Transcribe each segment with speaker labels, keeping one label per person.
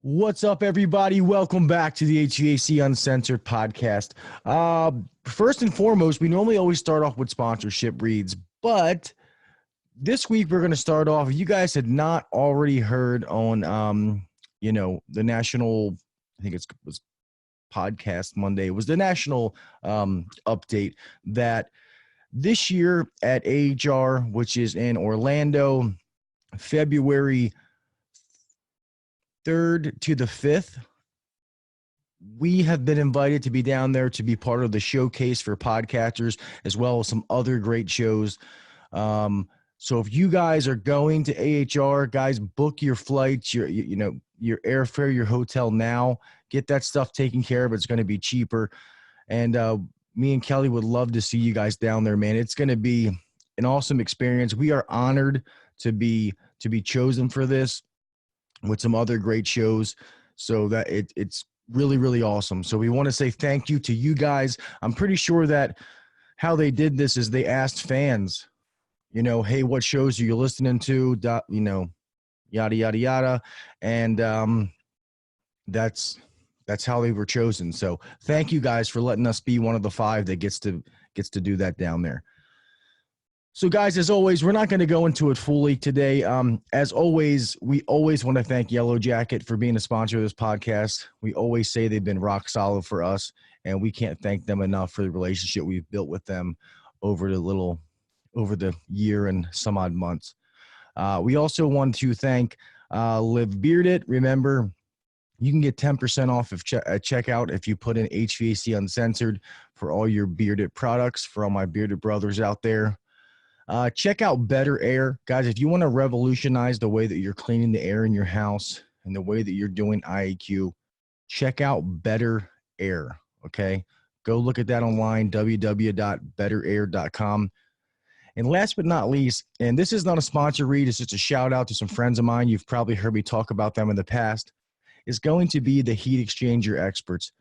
Speaker 1: What's up, everybody? Welcome back to the HVAC Uncensored podcast. First and foremost, we normally always start off with sponsorship reads, but this week we're going to start off. If you guys had not already heard on, the national, I think it was podcast Monday. It was the national update that this year at AHR, which is in Orlando, February 3rd to the 5th, we have been invited to be down there to be part of the showcase for podcasters, as well as some other great shows. So if you guys are going to AHR, guys, book your flights, your airfare, your hotel now. Get that stuff taken care of. It's going to be cheaper. And me and Kelley would love to see you guys down there, man. It's going to be an awesome experience. We are honored to be chosen for this, with some other great shows, so that it's really, really awesome. So we want to say thank you to you guys. I'm pretty sure that how they did this is they asked fans, hey, what shows are you listening to? Yada, yada, yada. And that's how they were chosen. So thank you guys for letting us be one of the 5 that gets to do that down there. So, guys, as always, we're not going to go into it fully today. As always, we always want to thank Yellow Jacket for being a sponsor of this podcast. We always say they've been rock solid for us, and we can't thank them enough for the relationship we've built with them over the year and some odd months. We also want to thank Live Bearded. Remember, you can get 10% off at checkout if you put in HVAC Uncensored for all your bearded products, for all my bearded brothers out there. Check out Better Air. Guys, if you want to revolutionize the way that you're cleaning the air in your house and the way that you're doing IAQ, check out Better Air, okay? Go look at that online, www.betterair.com. And last but not least, and this is not a sponsor read, it's just a shout out to some friends of mine. You've probably heard me talk about them in the past. It's going to be the heat exchanger experts.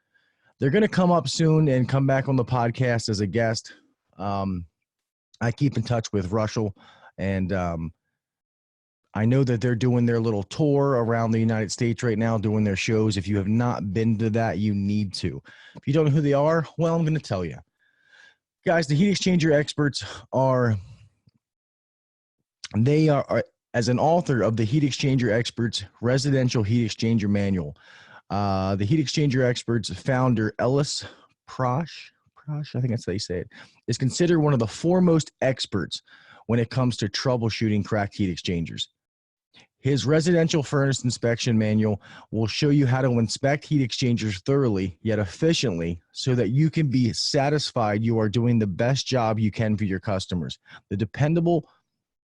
Speaker 1: They're going to come up soon and come back on the podcast as a guest. I keep in touch with Russell, and I know that they're doing their little tour around the United States right now, doing their shows. If you have not been to that, you need to. If you don't know who they are, well, I'm going to tell you. Guys, the heat exchanger experts are as an author of the Heat Exchanger Experts Residential Heat Exchanger Manual. The Heat Exchanger Experts founder, Ellis Prosh, I think that's how you say it, is considered one of the foremost experts when it comes to troubleshooting cracked heat exchangers. His residential furnace inspection manual will show you how to inspect heat exchangers thoroughly yet efficiently so that you can be satisfied you are doing the best job you can for your customers. The dependable,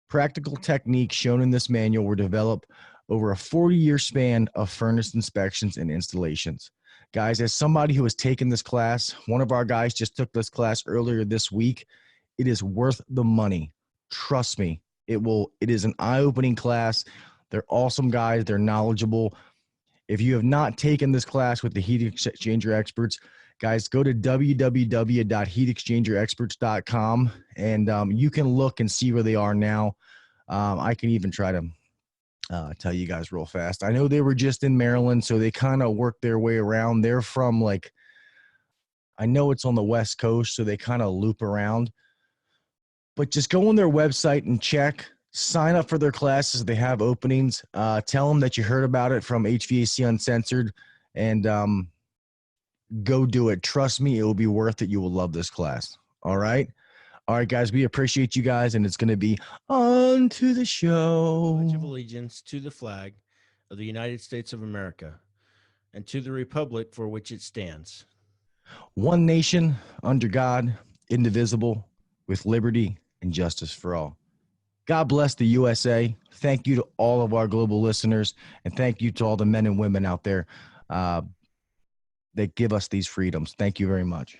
Speaker 1: practical techniques shown in this manual were developed over a 40-year span of furnace inspections and installations. Guys, as somebody who has taken this class, one of our guys just took this class earlier this week. It is worth the money. Trust me, it is an eye-opening class. They're awesome guys. They're knowledgeable. If you have not taken this class with the heat exchanger experts, guys, go to www.heatexchangerexperts.com and you can look and see where they are now. I can even try to tell you guys real fast. I know they were just in Maryland, so they kind of worked their way around. They're from I know it's on the West Coast, so they kind of loop around. But just go on their website and check. Sign up for their classes. They have openings. Tell them that you heard about it from HVAC Uncensored, and go do it. Trust me, it will be worth it. You will love this class. All right? All right, guys, we appreciate you guys, and it's going to be on to the show.
Speaker 2: Pledge of allegiance to the flag of the United States of America and to the republic for which it stands.
Speaker 1: One nation, under God, indivisible, with liberty and justice for all. God bless the USA. Thank you to all of our global listeners, and thank you to all the men and women out there that give us these freedoms. Thank you very much.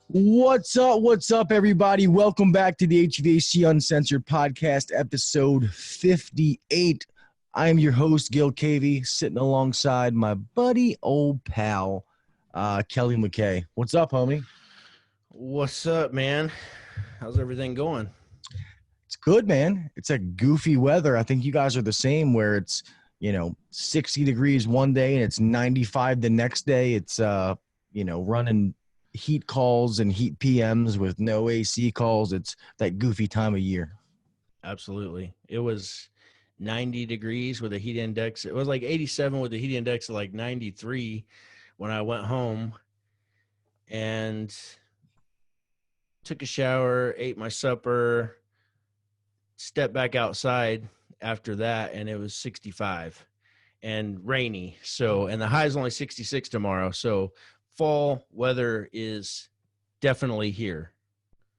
Speaker 1: What's up? What's up, everybody? Welcome back to the HVAC Uncensored podcast, episode 58. I am your host, Gil Cavey, sitting alongside my buddy, old pal, Kelley McKay. What's up, homie?
Speaker 2: What's up, man? How's everything going?
Speaker 1: It's good, man. It's a goofy weather. I think you guys are the same, where it's, 60 degrees one day and it's 95 the next day. It's, running heat calls and heat PMs with no AC calls. It's that goofy time of year.
Speaker 2: Absolutely. It was 90 degrees with a heat index. It was like 87 with a heat index of like 93 when I went home and took a shower, ate my supper, stepped back outside after that, and it was 65 and rainy. So, and the high is only 66 tomorrow. So fall weather is definitely here.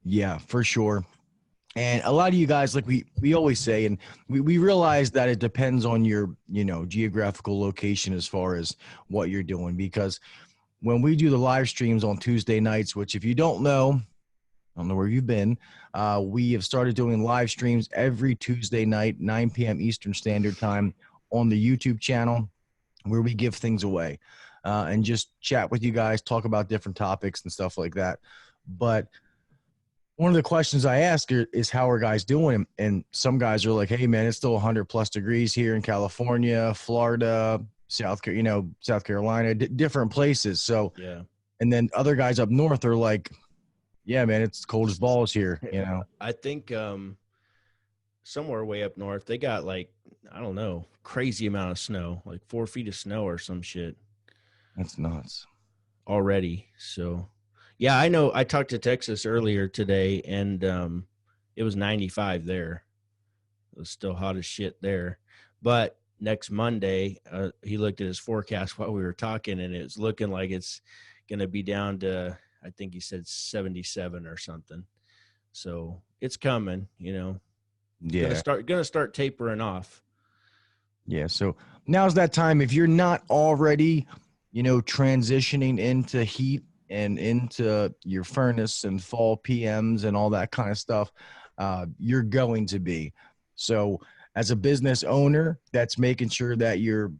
Speaker 1: Yeah, for sure. And a lot of you guys, like we always say, and we realize that it depends on your, geographical location as far as what you're doing. Because when we do the live streams on Tuesday nights, which if you don't know, I don't know where you've been, we have started doing live streams every Tuesday night, 9 p.m. Eastern Standard Time on the YouTube channel, where we give things away and just chat with you guys, talk about different topics and stuff like that. But one of the questions I ask is, how are guys doing? And some guys are like, hey, man, it's still 100+ degrees here in California, Florida, South Carolina, different places. So,
Speaker 2: yeah.
Speaker 1: And then other guys up north are like, yeah, man, it's cold as balls here,
Speaker 2: I think somewhere way up north, they got like, I don't know, crazy amount of snow, like 4 feet of snow or some shit.
Speaker 1: That's nuts.
Speaker 2: Already. So, yeah, I know. I talked to Texas earlier today, and it was 95 there. It was still hot as shit there. But next Monday, he looked at his forecast while we were talking, and it's looking like it's going to be down to, I think he said 77 or something. So it's coming,
Speaker 1: Yeah.
Speaker 2: Gonna start tapering off.
Speaker 1: Yeah. So now's that time. If you're not already, transitioning into heat and into your furnace and fall PMs and all that kind of stuff, you're going to be. So as a business owner, that's making sure that you're,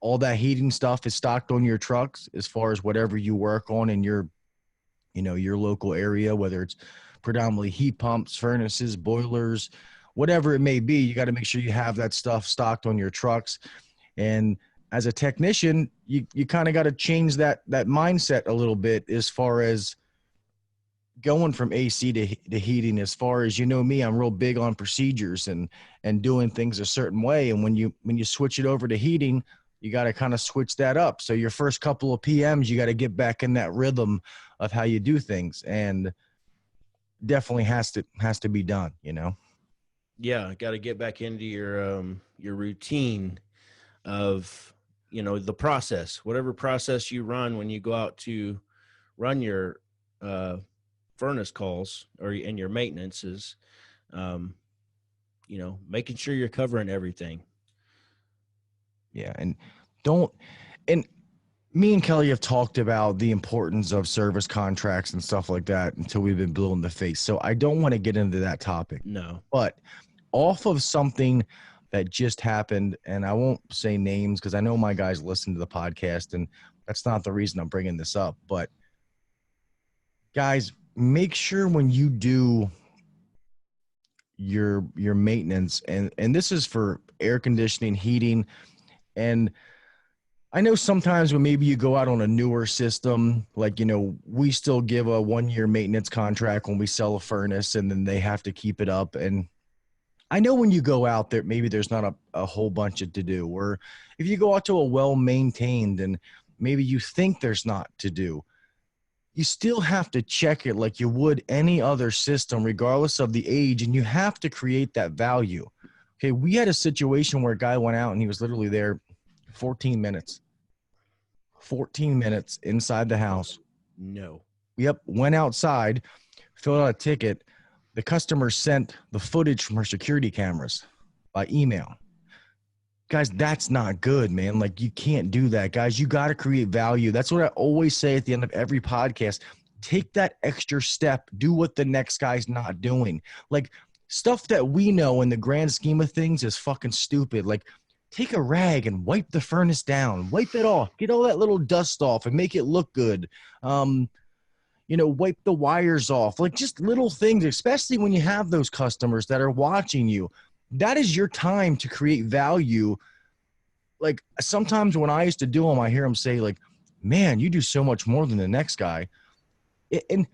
Speaker 1: all that heating stuff is stocked on your trucks as far as whatever you work on in your, your local area, whether it's predominantly heat pumps, furnaces, boilers, whatever it may be. You got to make sure you have that stuff stocked on your trucks. And as a technician, you kind of got to change that mindset a little bit as far as going from AC to heating. As far as, me, I'm real big on procedures and doing things a certain way. And when you switch it over to heating, you got to kind of switch that up. So your first couple of PMs, you got to get back in that rhythm of how you do things, and definitely has to be done,
Speaker 2: Yeah, got to get back into your routine of, the process, whatever process you run when you go out to run your furnace calls and your maintenances, making sure you're covering everything.
Speaker 1: Yeah. And me and Kelley have talked about the importance of service contracts and stuff like that until we've been blue in the face. So I don't want to get into that topic.
Speaker 2: No.
Speaker 1: But off of something that just happened, and I won't say names because I know my guys listen to the podcast, and that's not the reason I'm bringing this up. But guys, make sure when you do your maintenance, and this is for air conditioning, heating, and I know sometimes when maybe you go out on a newer system, like, we still give a 1-year maintenance contract when we sell a furnace, and then they have to keep it up. And I know when you go out there, maybe there's not a whole bunch to do, or if you go out to a well-maintained and maybe you think there's not to do, you still have to check it like you would any other system, regardless of the age, and you have to create that value. Okay, we had a situation where a guy went out and he was literally there 14 minutes. 14 minutes inside the house.
Speaker 2: No.
Speaker 1: Yep, went outside, filled out a ticket. The customer sent the footage from her security cameras by email. Guys, that's not good, man. Like, you can't do that, guys. You got to create value. That's what I always say at the end of every podcast. Take that extra step. Do what the next guy's not doing. Like, stuff that we know in the grand scheme of things is fucking stupid. Like, take a rag and wipe the furnace down. Wipe it off. Get all that little dust off and make it look good. Wipe the wires off. Like, just little things, especially when you have those customers that are watching you. That is your time to create value. Like, sometimes when I used to do them, I hear them say, like, man, you do so much more than the next guy. And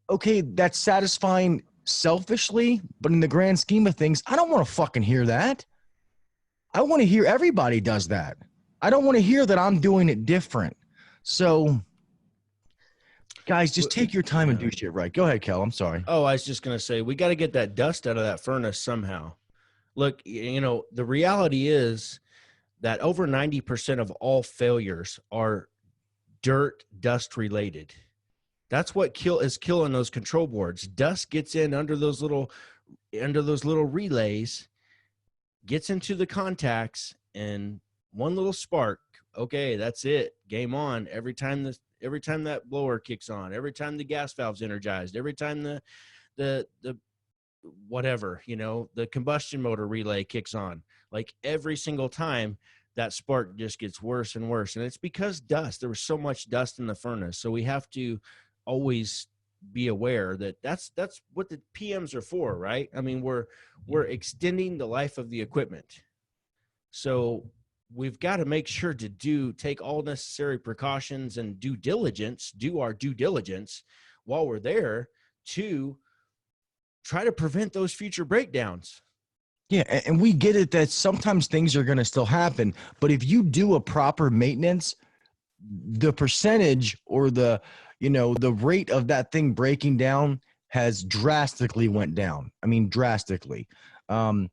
Speaker 1: okay, that's satisfying selfishly, but in the grand scheme of things, I don't want to fucking hear that. I want to hear everybody does that. I don't want to hear that I'm doing it different. So, guys, just take your time and do shit right. Go ahead, Kel. I'm sorry.
Speaker 2: Oh, I was just going to say, we got to get that dust out of that furnace somehow. Look, the reality is that over 90% of all failures are dirt, dust related. That's what is killing those control boards. Dust gets in under those little relays, gets into the contacts, and one little spark. Okay, that's it. Game on. Every time that blower kicks on, every time the gas valve's energized, every time the whatever, the combustion motor relay kicks on, like every single time, that spark just gets worse and worse. And it's because there was so much dust in the furnace. So we have to always be aware that that's what the PMs are for, right? I mean, we're extending the life of the equipment. So we've got to make sure to take all necessary precautions and do our due diligence while we're there to try to prevent those future breakdowns.
Speaker 1: Yeah, and we get it that sometimes things are going to still happen, but if you do a proper maintenance, the percentage or the rate of that thing breaking down has drastically went down. I mean, drastically. And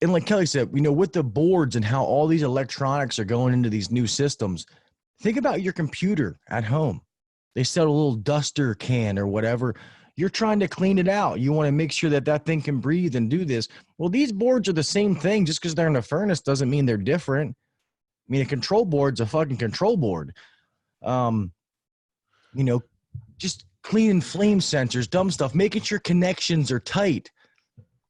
Speaker 1: like Kelley said, with the boards and how all these electronics are going into these new systems, think about your computer at home. They sell a little duster can or whatever. You're trying to clean it out. You want to make sure that thing can breathe and do this. Well, these boards are the same thing. Just because they're in a furnace doesn't mean they're different. I mean, a control board's a fucking control board. Just cleaning flame sensors, dumb stuff, making sure connections are tight.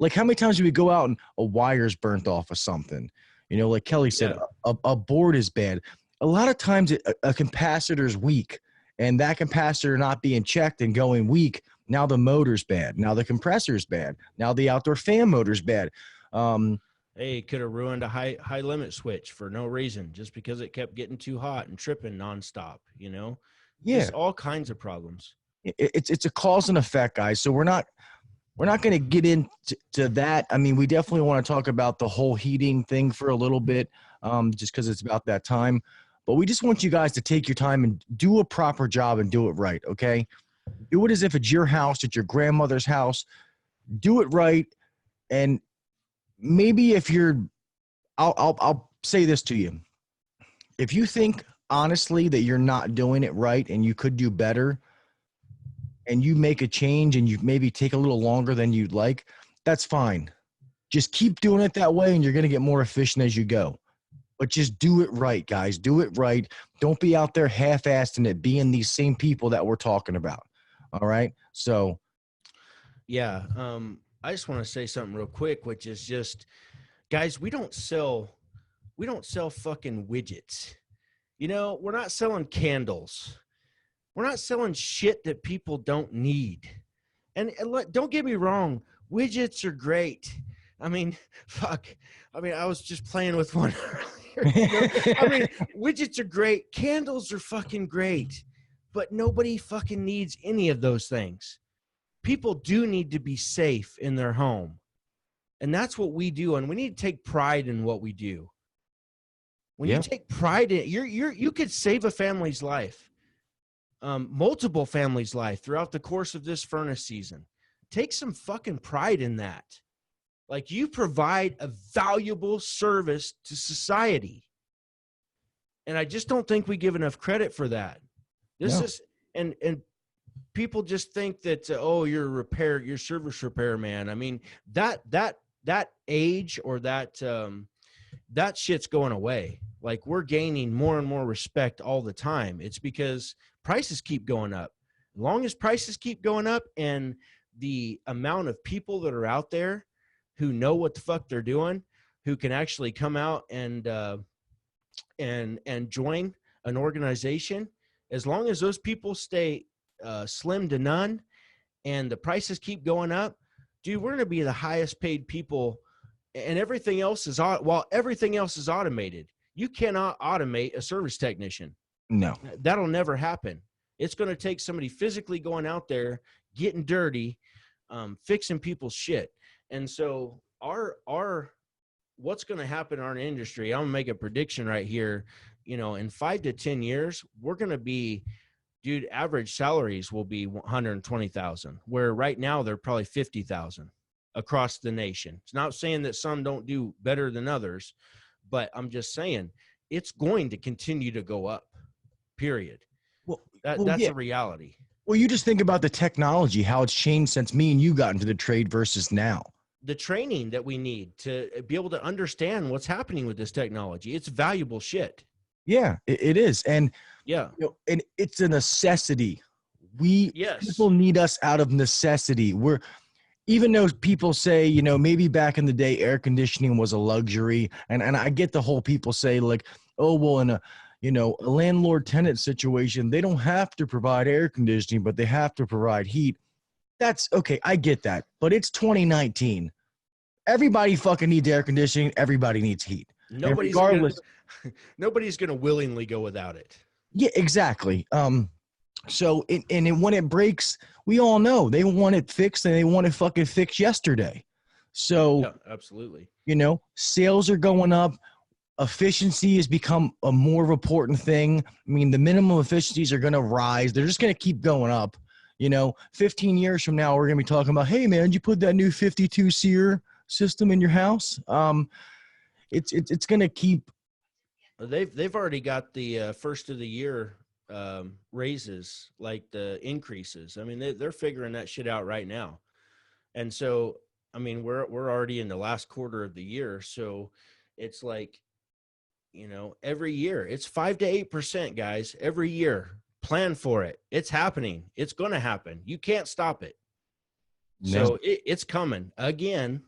Speaker 1: Like, how many times do we go out and a wire's burnt off of something? Like Kelley said, a board is bad. A lot of times a capacitor's weak, and that capacitor not being checked and going weak, now the motor's bad. Now the compressor's bad. Now the outdoor fan motor's bad.
Speaker 2: Hey, it could have ruined a high limit switch for no reason, just because it kept getting too hot and tripping nonstop, Yeah. There's all kinds of problems.
Speaker 1: It's a cause and effect, guys. So we're not going to get into that. I mean, we definitely want to talk about the whole heating thing for a little bit, just because it's about that time. But we just want you guys to take your time and do a proper job and do it right, okay? Do it as if it's your house, it's your grandmother's house. Do it right. And maybe if I'll say this to you. If you think honestly that you're not doing it right and you could do better, and you make a change and you maybe take a little longer than you'd like, that's fine. Just keep doing it that way and you're going to get more efficient as you go. But just do it right, guys. Do it right. Don't be out there half-assing it, being these same people that we're talking about. All right? So.
Speaker 2: Yeah. I just want to say something real quick, which is just, guys, we don't sell fucking widgets. We're not selling candles. We're not selling shit that people don't need. And don't get me wrong, widgets are great. I mean, fuck. I mean, I was just playing with one earlier. I mean, widgets are great. Candles are fucking great. But nobody fucking needs any of those things. People do need to be safe in their home. And that's what we do. And we need to take pride in what we do. When you take pride in it, you could save a family's life. Multiple families' life throughout the course of this furnace season. Take some fucking pride in that. Like, you provide a valuable service to society. And I just don't think we give enough credit for that. And people just think that, you're service repair man. I mean, that that age or that that shit's going away. Like, we're gaining more and more respect all the time. It's because prices keep going up. As long as prices keep going up and the amount of people that are out there who know what the fuck they're doing, who can actually come out and join an organization, as long as those people stay slim to none and the prices keep going up, dude, we're going to be the highest paid people. And everything else is, while everything else is automated, you cannot automate a service technician.
Speaker 1: No,
Speaker 2: That'll never happen. It's going to take somebody physically going out there, getting dirty, fixing people's shit. And so our what's going to happen in our industry, I'm going to make a prediction right here. In 5 to 10 years, we're going to be, dude, average salaries will be 120,000, where right now they're probably 50,000 across the nation. It's not saying that some don't do better than others, but I'm just saying it's going to continue to go up, period. That's a reality.
Speaker 1: Well, you just think about the technology, how it's changed since me and you got into the trade versus now.
Speaker 2: The training that we need to be able to understand what's happening with this technology, it's valuable shit.
Speaker 1: Yeah, it is. And
Speaker 2: yeah,
Speaker 1: and it's a necessity. People need us out of necessity. Even though people say, maybe back in the day, air conditioning was a luxury. And I get the whole people say like, oh, well, in a landlord tenant situation, they don't have to provide air conditioning, but they have to provide heat. That's okay. I get that. But it's 2019. Everybody fucking needs air conditioning. Everybody needs heat.
Speaker 2: Nobody's going to willingly go without it.
Speaker 1: Yeah, exactly. So when it breaks, we all know they want it fixed and they want it fucking fixed yesterday. So
Speaker 2: yeah, absolutely.
Speaker 1: Sales are going up. Efficiency has become a more important thing. I mean, the minimum efficiencies are going to rise. They're just going to keep going up. 15 years from now, we're going to be talking about, hey man, did you put that new 52 SEER system in your house? It's going to keep.
Speaker 2: They've already got the first of the year raises, like the increases. I mean, they're figuring that shit out right now. And so, I mean, we're already in the last quarter of the year. So it's like, every year it's 5 to 8%, guys, every year. Plan for it. It's happening. It's going to happen. You can't stop it. No. So it's coming again.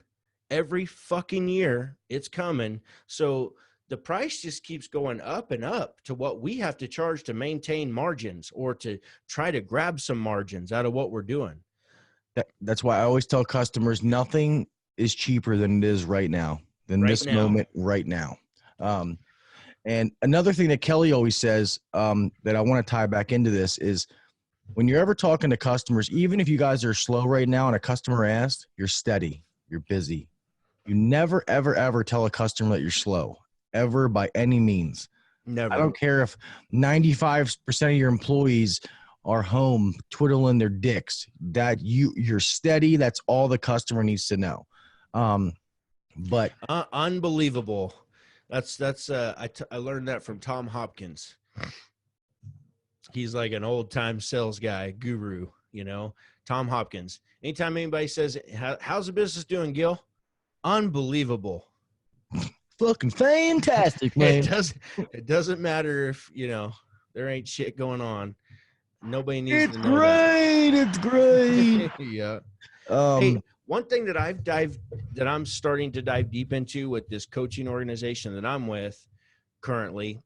Speaker 2: Every fucking year it's coming. So the price just keeps going up and up to what we have to charge to maintain margins or to try to grab some margins out of what we're doing.
Speaker 1: That's why I always tell customers nothing is cheaper than it is right now, moment right now. And another thing that Kelley always says that I want to tie back into this is when you're ever talking to customers, even if you guys are slow right now and a customer asks, you're steady, you're busy. You never, ever, ever tell a customer that you're slow. Ever, by any means.
Speaker 2: Never.
Speaker 1: I don't care if 95% of your employees are home twiddling their dicks. That you're steady. That's all the customer needs to know. But
Speaker 2: unbelievable. I learned that from Tom Hopkins. He's like an old time sales guy, guru. Tom Hopkins. Anytime anybody says, "How's the business doing, Gil?" Unbelievable.
Speaker 1: Fucking fantastic, man.
Speaker 2: It doesn't matter if there ain't shit going on. Nobody needs to know that.
Speaker 1: It's great.
Speaker 2: Yeah. Hey, one thing that I'm starting to dive deep into with this coaching organization that I'm with currently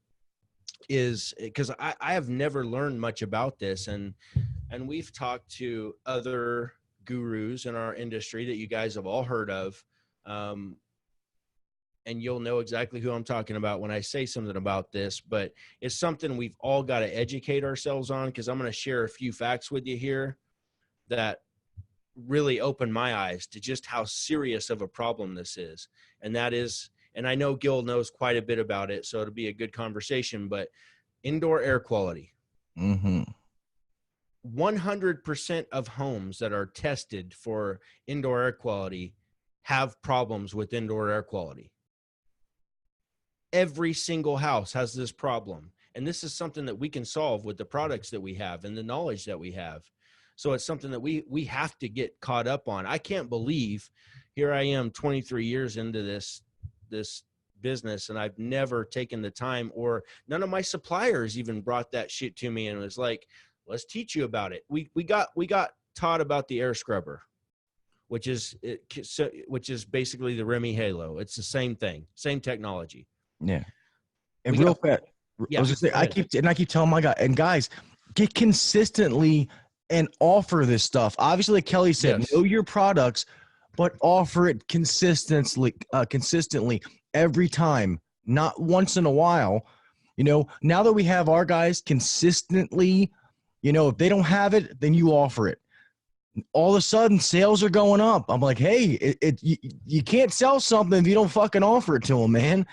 Speaker 2: is because I have never learned much about this, and we've talked to other gurus in our industry that you guys have all heard of. And you'll know exactly who I'm talking about when I say something about this, but it's something we've all got to educate ourselves on, because I'm going to share a few facts with you here that really opened my eyes to just how serious of a problem this is. And that is, and I know Gil knows quite a bit about it, so it'll be a good conversation, but indoor air quality. 100% of homes that are tested for indoor air quality have problems with indoor air quality. Every single house has this problem. And this is something that we can solve with the products that we have and the knowledge that we have. So it's something that we have to get caught up on. I can't believe, here I am 23 years into this business, and I've never taken the time, or none of my suppliers even brought that shit to me and was like, let's teach you about it. We got taught about the air scrubber, which is basically the Remy Halo. It's the same thing, same technology.
Speaker 1: Yeah. And real fast, I was gonna say, I keep telling my guys, get consistently and offer this stuff. Obviously, like Kelley said, know your products, but offer it consistently every time, not once in a while. You know, now that we have our guys consistently, you know, if they don't have it, then you offer it. All of a sudden, sales are going up. I'm like, hey, you can't sell something if you don't fucking offer it to them, man.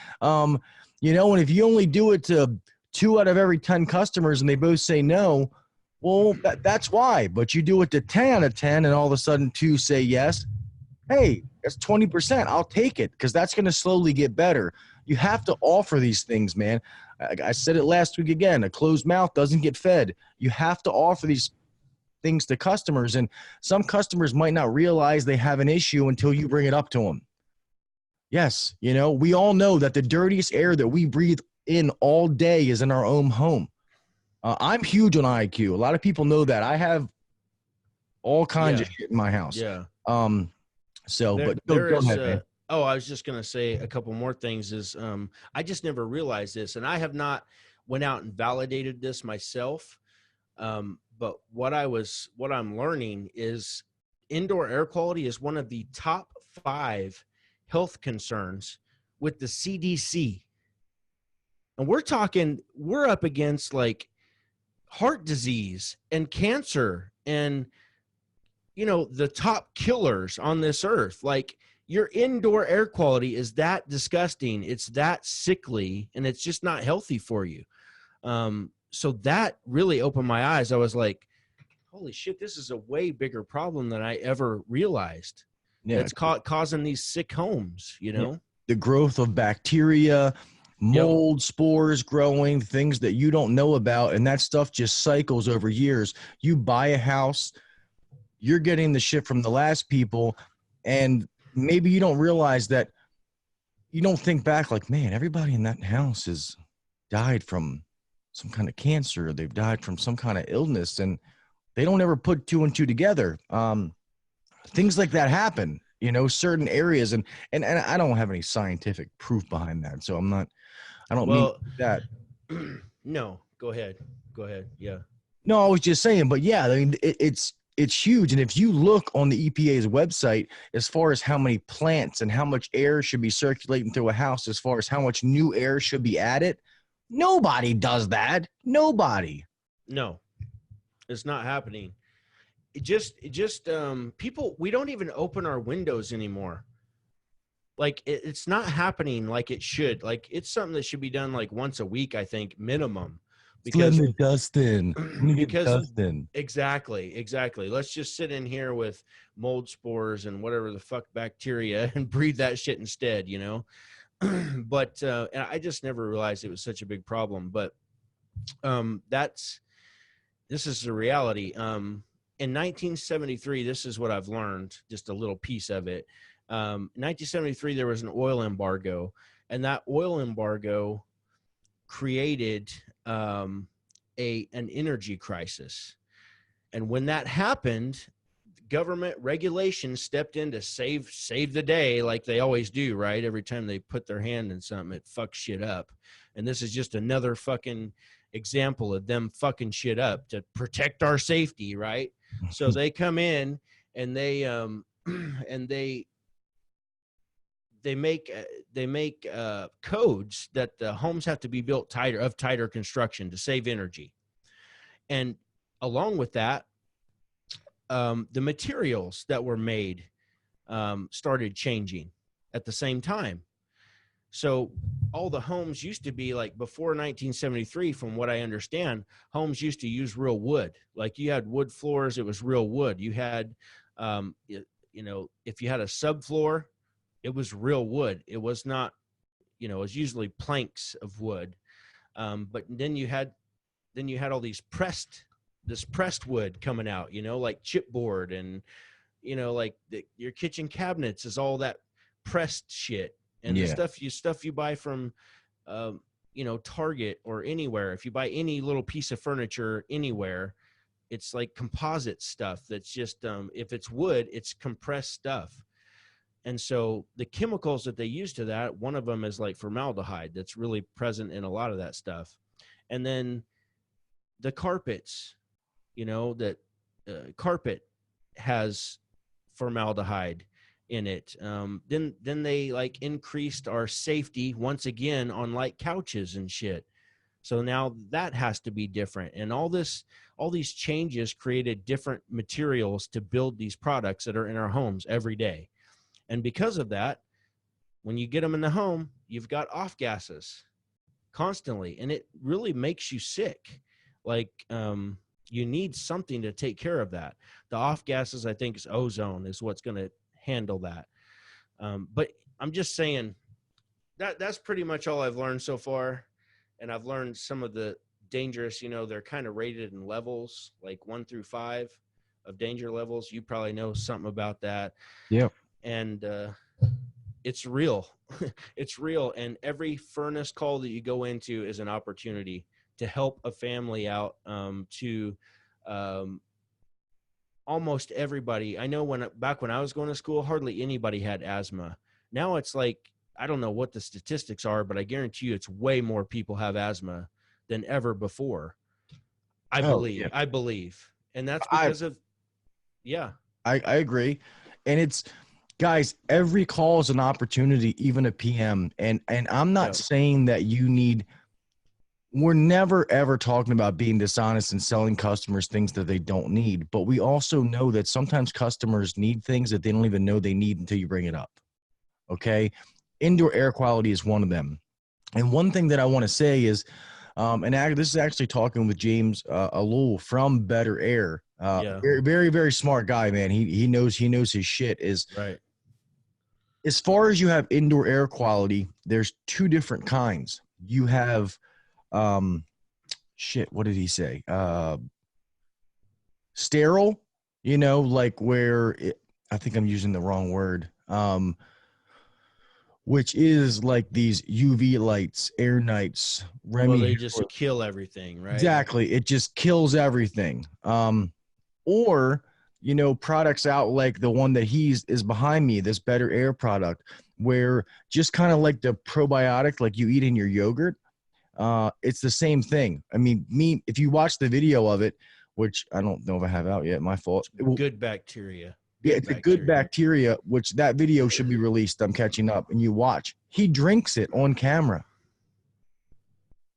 Speaker 1: You know, and if you only do it to 2 out of every 10 customers and they both say no, well, that's why. But you do it to 10 out of 10 and all of a sudden 2 say yes. Hey, that's 20%. I'll take it, because that's going to slowly get better. You have to offer these things, man. I said it last week again. A closed mouth doesn't get fed. You have to offer these things to customers, and some customers might not realize they have an issue until you bring it up to them. Yes, you know, we all know that the dirtiest air that we breathe in all day is in our own home. I'm huge on IQ. A lot of people know that. I have all kinds of shit in my house.
Speaker 2: Yeah.
Speaker 1: So, but go ahead, man.
Speaker 2: I was just going to say a couple more things is, I just never realized this, and I have not went out and validated this myself. But what I'm learning is indoor air quality is one of the top 5 health concerns with the CDC. And we're up against like heart disease and cancer and, you know, the top killers on this earth. Like, your indoor air quality is that disgusting. It's that sickly, and it's just not healthy for you. So that really opened my eyes. I was like, holy shit, this is a way bigger problem than I ever realized. Yeah. It's causing these sick homes, you know? Yeah.
Speaker 1: The growth of bacteria, mold, spores growing, things that you don't know about, and that stuff just cycles over years. You buy a house, you're getting the shit from the last people, and maybe you don't realize that. You don't think back like, man, everybody in that house has died from some kind of cancer. They've died from some kind of illness, and they don't ever put 2 and 2 together. Things like that happen, you know, certain areas, and I don't have any scientific proof behind that, so I don't mean that.
Speaker 2: No, go ahead. Yeah.
Speaker 1: No, I was just saying, but yeah, I mean, it's huge. And if you look on the EPA's website, as far as how many plants and how much air should be circulating through a house, as far as how much new air should be added, nobody does that. Nobody.
Speaker 2: No, it's not happening. People, we don't even open our windows anymore. Like, it's not happening like it should. Like, it's something that should be done like once a week, I think, minimum.
Speaker 1: Because let me dust in.
Speaker 2: Exactly. Let's just sit in here with mold spores and whatever the fuck bacteria and breathe that shit instead, you know? But and I just never realized it was such a big problem. But this is the reality. In 1973, this is what I've learned, just a little piece of it. In 1973, there was an oil embargo, and that oil embargo created an energy crisis. And when that happened, government regulation stepped in to save the day, like they always do, right? Every time they put their hand in something, it fucks shit up. And this is just another fucking example of them fucking shit up to protect our safety, right? So they come in and they make codes that the homes have to be built tighter construction to save energy. And along with that, the materials that were made started changing at the same time. So all the homes used to be like, before 1973, from what I understand, homes used to use real wood. Like, you had wood floors, it was real wood. You had, you know, if you had a subfloor, it was real wood. It was not, you know, it was usually planks of wood. But then you had all these pressed wood coming out, you know, like chipboard and, like your kitchen cabinets is all that pressed shit, and the
Speaker 1: Yeah.
Speaker 2: stuff you buy from, Target or anywhere. If you buy any little piece of furniture anywhere, it's like composite stuff. That's just, if it's wood, it's compressed stuff. And so the chemicals that they use to that, one of them is like formaldehyde that's really present in a lot of that stuff. And then the carpets, that carpet has formaldehyde in it. Then they like increased our safety once again on like couches and shit. So now that has to be different. And all these changes created different materials to build these products that are in our homes every day. And because of that, when you get them in the home, you've got off gases constantly, and it really makes you sick. Like, you need something to take care of that. The off gases, I think, is ozone is what's going to handle that. But I'm just saying that's pretty much all I've learned so far. And I've learned some of the dangerous, they're kind of rated in levels, like 1 through 5 of danger levels. You probably know something about that.
Speaker 1: Yeah.
Speaker 2: And it's real. It's real. And every furnace call that you go into is an opportunity to help a family out, to almost everybody. I know back when I was going to school, hardly anybody had asthma. Now it's like, I don't know what the statistics are, but I guarantee you it's way more people have asthma than ever before. I believe. And that's because
Speaker 1: I agree. And it's, guys, every call is an opportunity, even a PM. And I'm not saying that we're never, ever talking about being dishonest and selling customers things that they don't need. But we also know that sometimes customers need things that they don't even know they need until you bring it up. Okay. Indoor air quality is one of them. And one thing that I want to say is, this is actually talking with James Alul from Better Air. Very, very, very smart guy, man. He knows his shit. Is
Speaker 2: right.
Speaker 1: As far as you have indoor air quality, there's 2 different kinds. You have, what did he say? Sterile, like I think I'm using the wrong word. Which is like these UV lights, air nights.
Speaker 2: Well, they just kill everything, right?
Speaker 1: Exactly. It just kills everything. Or, products out like the one that is behind me, this Better Air product, where just kind of like the probiotic, like you eat in your yogurt, it's the same thing. I mean, if you watch the video of it, which I don't know if I have out yet, my fault.
Speaker 2: Good bacteria.
Speaker 1: It's a good bacteria, which that video should be released. I'm catching up, and you watch. He drinks it on camera.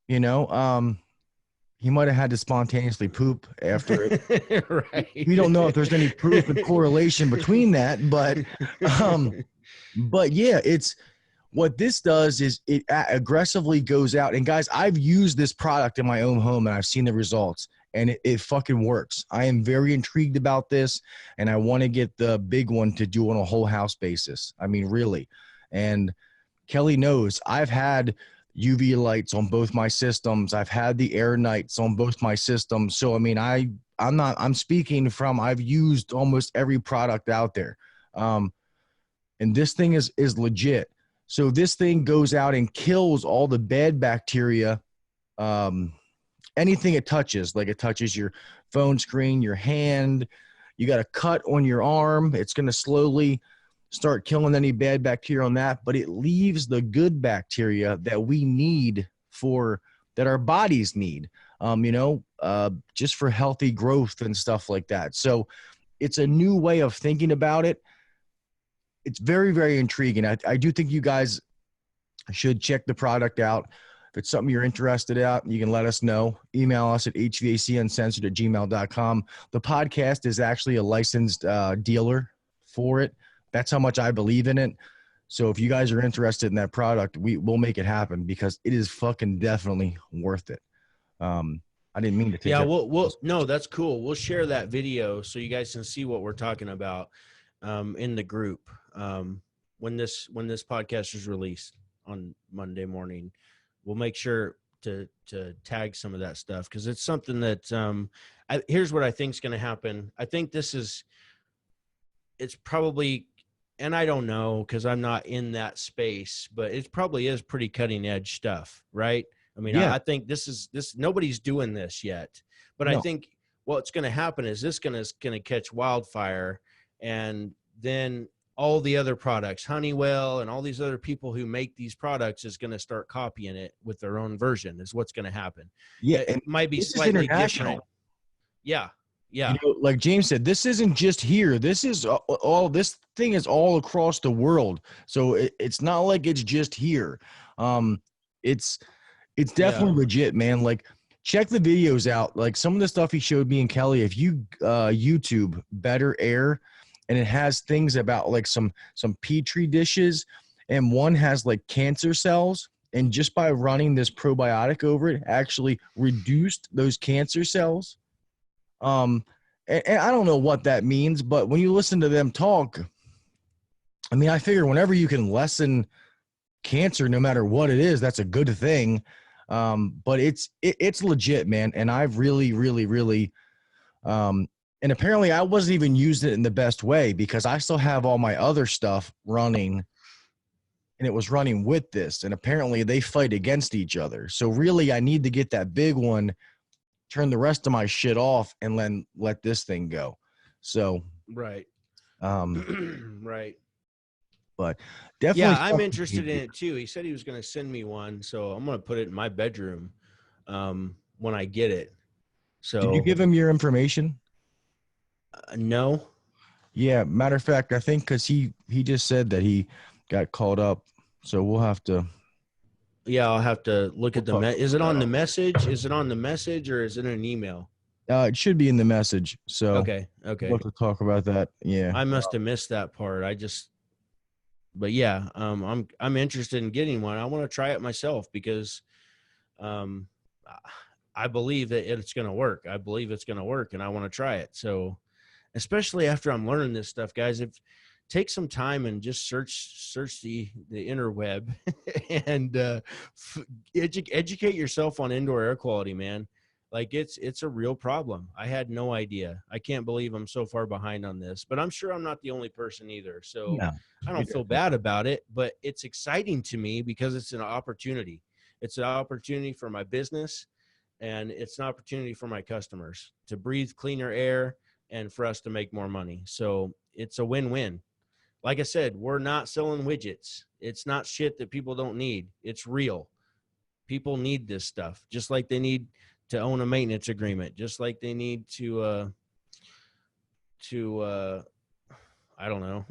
Speaker 1: He might have had to spontaneously poop after it.
Speaker 2: Right.
Speaker 1: We don't know if there's any proof and correlation between that, but yeah, it's what this does is it aggressively goes out. And guys, I've used this product in my own home, and I've seen the results. And it fucking works. I am very intrigued about this, and I want to get the big one to do on a whole house basis. I mean, really. And Kelley knows I've had UV lights on both my systems. I've had the air nights on both my systems. So, I mean, I'm speaking from, I've used almost every product out there. And this thing is legit. So this thing goes out and kills all the bad bacteria, anything it touches, like it touches your phone screen, your hand, you got a cut on your arm, it's going to slowly start killing any bad bacteria on that, but it leaves the good bacteria that we need that our bodies need, just for healthy growth and stuff like that. So it's a new way of thinking about it. It's very, very intriguing. I do think you guys should check the product out. If it's something you're interested in, you can let us know. Email us at hvacuncensored@gmail.com. The podcast is actually a licensed dealer for it. That's how much I believe in it. So if you guys are interested in that product, we'll make it happen because it is fucking definitely worth it. I didn't mean to take
Speaker 2: no, that's cool. We'll share that video so you guys can see what we're talking about in the group when this podcast is released on Monday morning. We'll make sure to tag some of that stuff because it's something that here's what I think is going to happen. I think this is it's probably, and I don't know because I'm not in that space, but it probably is pretty cutting edge stuff, right? I mean,
Speaker 1: Yeah.
Speaker 2: I think this nobody's doing this yet, but I
Speaker 1: No.
Speaker 2: think what's going to happen is this going to catch wildfire, and then all the other products, Honeywell and all these other people who make these products, is going to start copying it with their own version. Is what's going to happen.
Speaker 1: Yeah.
Speaker 2: It
Speaker 1: And
Speaker 2: might be
Speaker 1: this is
Speaker 2: slightly
Speaker 1: international.
Speaker 2: different. Yeah, yeah,
Speaker 1: Like James said, this isn't just here. This is all this thing is all across the world. So it's not like it's just here. Um, it's it's
Speaker 2: yeah.
Speaker 1: definitely legit, man. Like check the videos out. Like some of the stuff he showed me and Kelley. If you YouTube Better Air, and it has things about like some petri dishes, and one has like cancer cells. And just by running this probiotic over it, actually reduced those cancer cells. And I don't know what that means, but when you listen to them talk, I mean, I figure whenever you can lessen cancer, no matter what it is, that's a good thing. But it's legit, man. And I've really, and apparently I wasn't even using it in the best way because I still have all my other stuff running, and it was running with this. And apparently they fight against each other. So really, I need to get that big one, turn the rest of my shit off, and then let this thing go. So,
Speaker 2: Right. Right.
Speaker 1: but definitely.
Speaker 2: Yeah, I'm interested in it too. He said he was going to send me one, so I'm going to put it in my bedroom when I get it. So
Speaker 1: Did you give him your information?
Speaker 2: No.
Speaker 1: Yeah, matter of fact, I think because he just said that he got called up, so we'll have to.
Speaker 2: Yeah, I'll have to look at the. Is it on the message? Is it on the message or is it an email?
Speaker 1: It should be in the message. So
Speaker 2: Okay.
Speaker 1: we'll have to talk about that. Yeah,
Speaker 2: I must have missed that part. But yeah, I'm interested in getting one. I want to try it myself because, I believe that it's going to work. I believe it's going to work, and I want to try it. So, especially after I'm learning this stuff, guys, if take some time and just search the interweb and educate yourself on indoor air quality, man. Like it's a real problem. I had no idea. I can't believe I'm so far behind on this, but I'm sure I'm not the only person either. So
Speaker 1: no,
Speaker 2: I don't feel bad about it, but it's exciting to me because it's an opportunity. It's an opportunity for my business, and it's an opportunity for my customers to breathe cleaner air and for us to make more money. So it's a win-win. Like I said, we're not selling widgets. It's not shit that people don't need. It's real. People need this stuff, just like they need to own a maintenance agreement, just like they need to I don't know,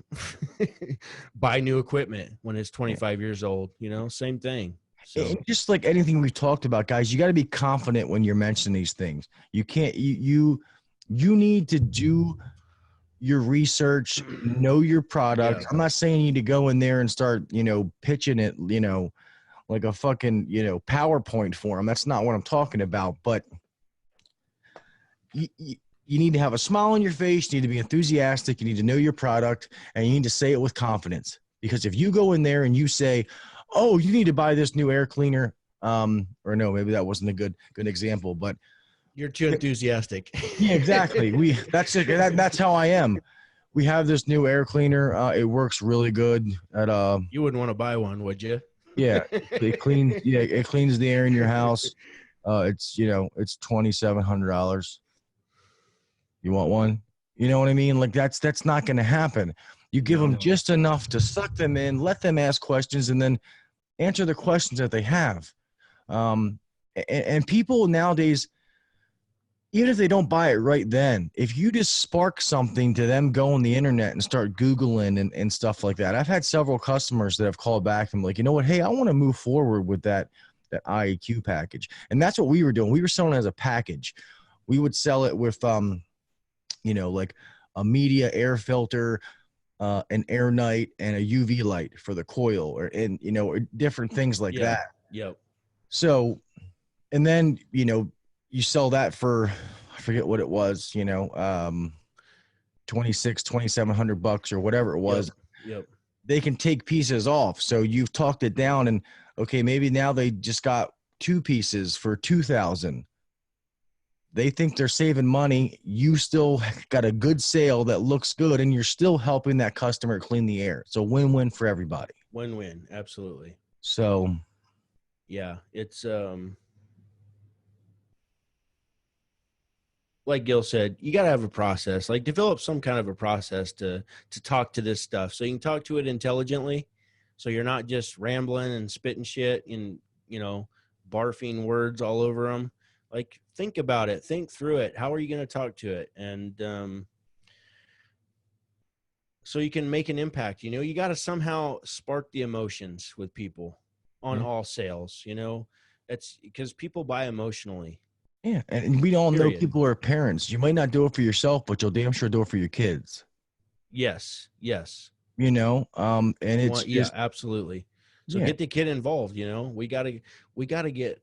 Speaker 2: buy new equipment when it's 25 years old, same thing. So
Speaker 1: and just like anything we've talked about, guys, you got to be confident when you're mentioning these things. You can't you need to do your research, know your product.
Speaker 2: Yeah.
Speaker 1: I'm not saying you need to go in there and start, pitching it, like a fucking, PowerPoint form. That's not what I'm talking about. But you need to have a smile on your face. You need to be enthusiastic. You need to know your product, and you need to say it with confidence. Because if you go in there and you say, "Oh, you need to buy this new air cleaner," or no, maybe that wasn't a good example, but
Speaker 2: you're too enthusiastic.
Speaker 1: yeah, exactly. That's how I am. We have this new air cleaner. It works really good.
Speaker 2: You wouldn't want to buy one, would you?
Speaker 1: Yeah, it cleans. Yeah, it cleans the air in your house. It's $2,700. You want one? You know what I mean? Like that's not going to happen. You give them just enough to suck them in, let them ask questions, and then answer the questions that they have. And people nowadays, even if they don't buy it right then, if you just spark something to them, go on the internet and start Googling and stuff like that. I've had several customers that have called back and like, you know what? Hey, I want to move forward with that IAQ package. And that's what we were doing. We were selling it as a package. We would sell it with, like a media air filter, an air night, and a UV light for the coil, or different things like that.
Speaker 2: Yep.
Speaker 1: So, and then, you sell that for, I forget what it was, $2,700 or whatever it was.
Speaker 2: Yep.
Speaker 1: They can take pieces off. So you've talked it down, and okay, maybe now they just got 2 pieces for $2,000. they think they're saving money. You still got a good sale that looks good, and you're still helping that customer clean the air. So win-win for everybody.
Speaker 2: Win-win. Absolutely.
Speaker 1: So
Speaker 2: Yeah, it's like Gil said, you got to have a process, like develop some kind of a process to talk to this stuff. So you can talk to it intelligently. So you're not just rambling and spitting shit and, barfing words all over them. Like, think about it, think through it. How are you going to talk to it? And, so you can make an impact. You got to somehow spark the emotions with people on all sales. It's because people buy emotionally.
Speaker 1: yeah, and we all know
Speaker 2: Period.
Speaker 1: people are parents. You might not do it for yourself, but you'll damn sure do it for your kids.
Speaker 2: Yes.
Speaker 1: And it's just
Speaker 2: absolutely. So get the kid involved. We gotta get,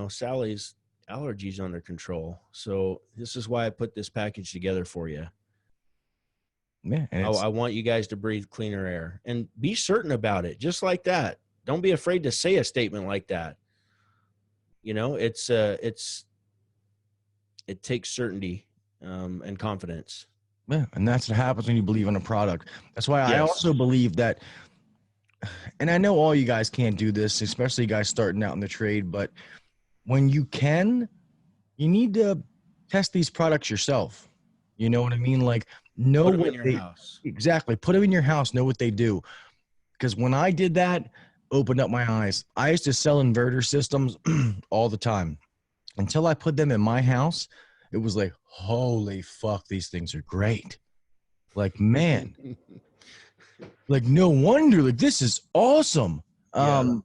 Speaker 2: Sally's allergies under control. So this is why I put this package together for you.
Speaker 1: Yeah, and
Speaker 2: I want you guys to breathe cleaner air and be certain about it, just like that. Don't be afraid to say a statement like that. It takes certainty and confidence.
Speaker 1: yeah, and that's what happens when you believe in a product. That's why I also believe that, and I know all you guys can't do this, especially guys starting out in the trade, but when you can, you need to test these products yourself. You know what I mean? Like, know
Speaker 2: Put them
Speaker 1: what
Speaker 2: in your house.
Speaker 1: Exactly. Put them in your house, know what they do. Because when I did that, opened up my eyes. I used to sell inverter systems all the time. Until I put them in my house, it was like, holy fuck, these things are great. Like, man, like, no wonder, like, this is awesome. And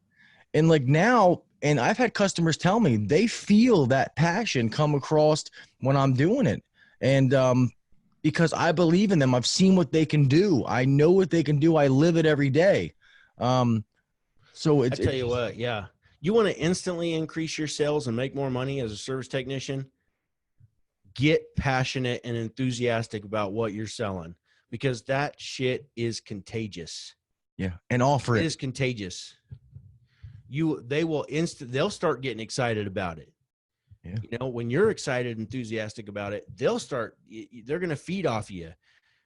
Speaker 1: like now, and I've had customers tell me they feel that passion come across when I'm doing it. And because I believe in them, I've seen what they can do. I know what they can do. I live it every day. So I
Speaker 2: tell you what, yeah. You want to instantly increase your sales and make more money as a service technician? Get passionate and enthusiastic about what you're selling, because that shit is contagious.
Speaker 1: Yeah, and offer it.
Speaker 2: It is contagious. They'll start getting excited about it.
Speaker 1: Yeah.
Speaker 2: When you're excited, enthusiastic about it, they're going to feed off you.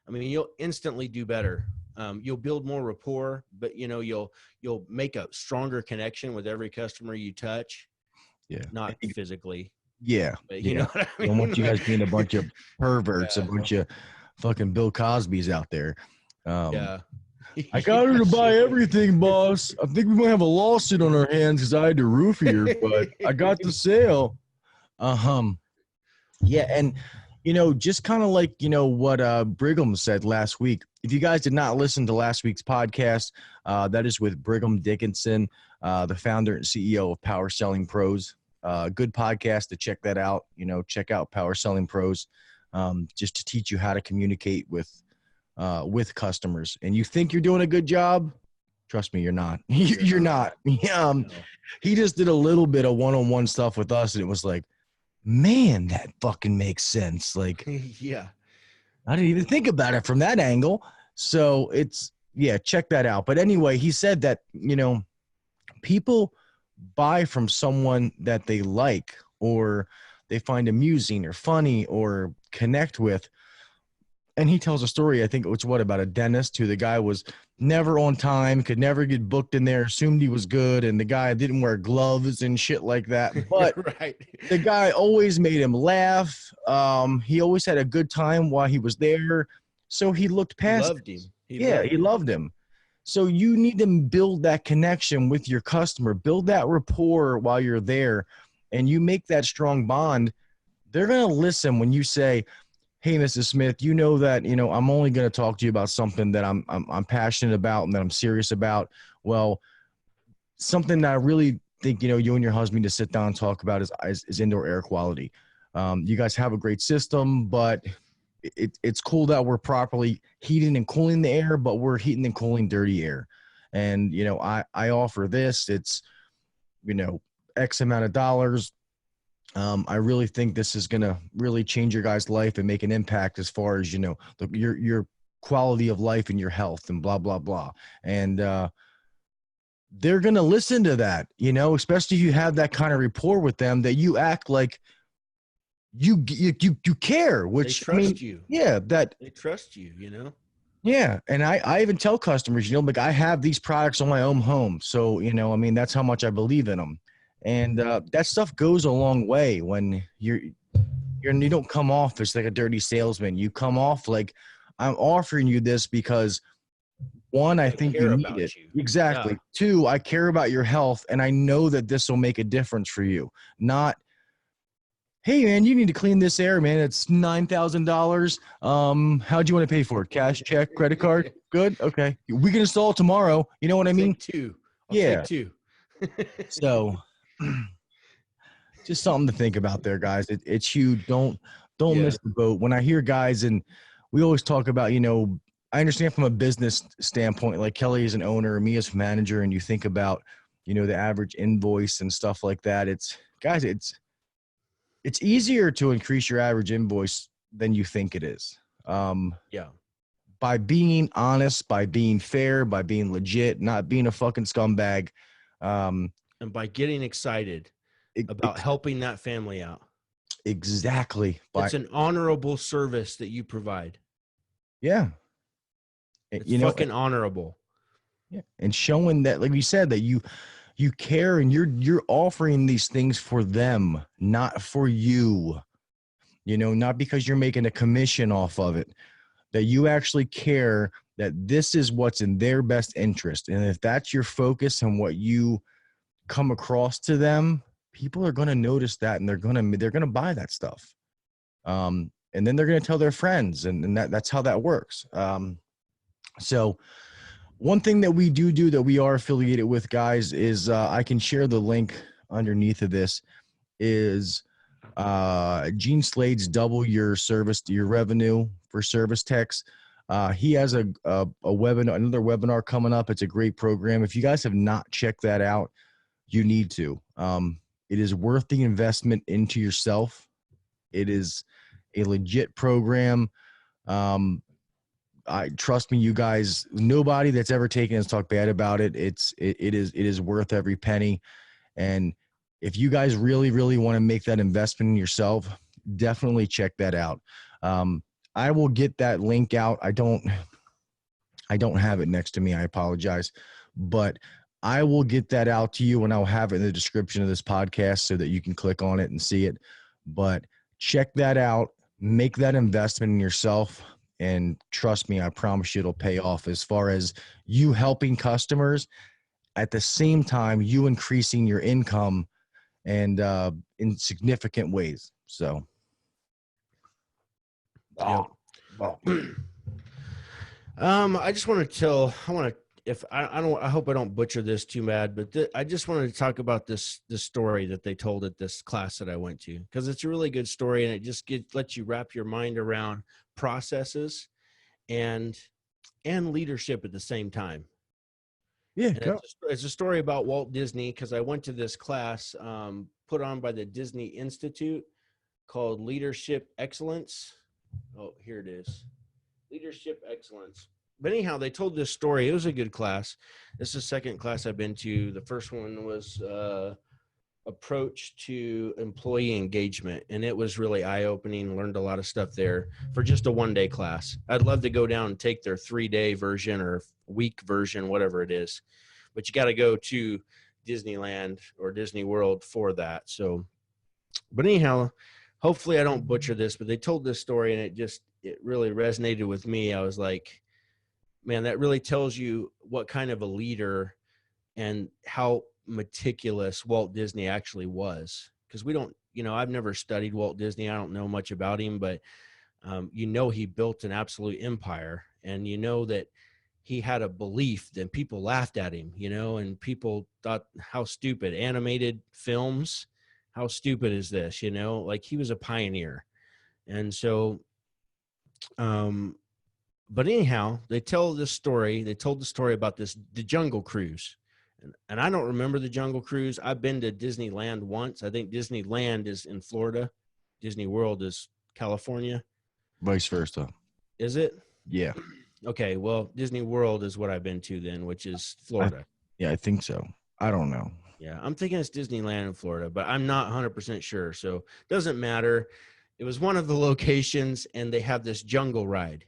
Speaker 2: I mean, you'll instantly do better. You'll build more rapport, but you'll make a stronger connection with every customer you touch.
Speaker 1: Yeah.
Speaker 2: Not physically.
Speaker 1: Yeah.
Speaker 2: But you know what I mean?
Speaker 1: I don't want you guys being a bunch of perverts, a bunch of fucking Bill Cosbys out there.
Speaker 2: Yeah.
Speaker 1: I got her to buy everything, boss. I think we might have a lawsuit on our hands because I had to roofie her, but I got the sale. Yeah, and just kind of like what Brigham said last week. If you guys did not listen to last week's podcast, that is with Brigham Dickinson, the founder and CEO of Power Selling Pros. Good podcast to check that out. Check out Power Selling Pros, just to teach you how to communicate with customers. And you think you're doing a good job? Trust me, you're not. You're not. He just did a little bit of one-on-one stuff with us, and it was like, man, that fucking makes sense. Like,
Speaker 2: yeah,
Speaker 1: I didn't even think about it from that angle. So check that out. But anyway, he said that, people buy from someone that they like, or they find amusing or funny or connect with. And he tells a story, I think it's about a dentist who the guy was never on time, could never get booked in there, assumed he was good, and the guy didn't wear gloves and shit like that. But
Speaker 2: right.
Speaker 1: The guy always made him laugh. He always had a good time while he was there. So he looked past.
Speaker 2: He loved him.
Speaker 1: So you need to build that connection with your customer, build that rapport while you're there, and you make that strong bond. They're going to listen when you say, hey, Mrs. Smith, you know that, I'm only going to talk to you about something that I'm passionate about and that I'm serious about. Well, something that I really think, you and your husband to sit down and talk about is indoor air quality. You guys have a great system, but it's cool that we're properly heating and cooling the air, but we're heating and cooling dirty air. And, I offer this, it's, X amount of dollars. I really think this is going to really change your guys' life and make an impact as far as, your quality of life and your health and blah, blah, blah. And they're going to listen to that, especially if you have that kind of rapport with them, that you act like you care,
Speaker 2: They
Speaker 1: which I mean,
Speaker 2: trust you.
Speaker 1: yeah,
Speaker 2: They trust you, you know?
Speaker 1: yeah. And I even tell customers, like I have these products on my own home. So, I mean, that's how much I believe in them. And that stuff goes a long way when you don't come off as like a dirty salesman. You come off like I'm offering you this because one, I
Speaker 2: I
Speaker 1: think you
Speaker 2: care
Speaker 1: need it.
Speaker 2: about you. Yeah.
Speaker 1: Exactly. Two, I care about your health and I know that this will make a difference for you. Not, hey man, you need to clean this air, man. It's $9,000. How'd you want to pay for it? Cash, check, credit card? Good. Okay. We can install it tomorrow. You know what I mean?
Speaker 2: Take two. I'll
Speaker 1: Yeah.
Speaker 2: take two.
Speaker 1: So just something to think about there, guys. It's huge. Don't
Speaker 2: Yeah.
Speaker 1: miss the boat. When I hear guys, and we always talk about, I understand from a business standpoint, like Kelley is an owner, me as manager, and you think about, the average invoice and stuff like that. It's easier to increase your average invoice than you think it is.
Speaker 2: Yeah.
Speaker 1: By being honest, by being fair, by being legit, not being a fucking scumbag. Um,
Speaker 2: And by getting excited about helping that family out.
Speaker 1: exactly.
Speaker 2: It's an honorable service that you provide.
Speaker 1: Yeah.
Speaker 2: It's fucking honorable.
Speaker 1: Yeah. And showing that, like you said, that you care and you're offering these things for them, not for you, not because you're making a commission off of it, that you actually care that this is what's in their best interest. And if that's your focus and what you come across to them, people are going to notice that and they're going to buy that stuff. And then they're going to tell their friends and that's how that works. So one thing that we do that we are affiliated with, guys, is I can share the link underneath of this is Gene Slade's Double Your Service, your revenue for service techs. He has a webinar, another webinar coming up. It's a great program. If you guys have not checked that out, you need to. It is worth the investment into yourself. It is a legit program. I trust me, you guys, nobody that's ever taken us talk bad about it. It is worth every penny. And if you guys really, really want to make that investment in yourself, definitely check that out. I will get that link out. I don't have it next to me. I apologize, but I will get that out to you and I'll have it in the description of this podcast so that you can click on it and see it. But check that out, make that investment in yourself. And trust me, I promise you it'll pay off as far as you helping customers at the same time, you increasing your income and in significant ways. So,
Speaker 2: Yep. I just want to I hope I don't butcher this too bad, but I just wanted to talk about this story that they told at this class that I went to, because it's a really good story and it just lets you wrap your mind around processes and leadership at the same time.
Speaker 1: yeah,
Speaker 2: And it's a story about Walt Disney, because I went to this class put on by the Disney Institute called Leadership Excellence. Oh, here it is. Leadership Excellence. But anyhow, they told this story. It was a good class. This is the second class I've been to. The first one was approach to employee engagement, and it was really eye-opening. Learned a lot of stuff there for just a one-day class. I'd love to go down and take their 3-day version or week version, whatever it is, but you got to go to Disneyland or Disney World for that. So, but anyhow, hopefully I don't butcher this, but they told this story and it really resonated with me. I was like, man, that really tells you what kind of a leader and how meticulous Walt Disney actually was. Because we don't, I've never studied Walt Disney. I don't know much about him, but he built an absolute empire, and that he had a belief that people laughed at him, and people thought, how stupid. Animated films, how stupid is this? Like he was a pioneer. And so, but anyhow, they told the story about the Jungle Cruise. And I don't remember the Jungle Cruise. I've been to Disneyland once. I think Disneyland is in Florida. Disney World is California.
Speaker 1: vice versa.
Speaker 2: Is it?
Speaker 1: Yeah.
Speaker 2: Okay. Well, Disney World is what I've been to then, which is Florida.
Speaker 1: I think so. I don't know.
Speaker 2: Yeah. I'm thinking it's Disneyland in Florida, but I'm not 100% sure. So it doesn't matter. it was one of the locations, and they have this jungle ride,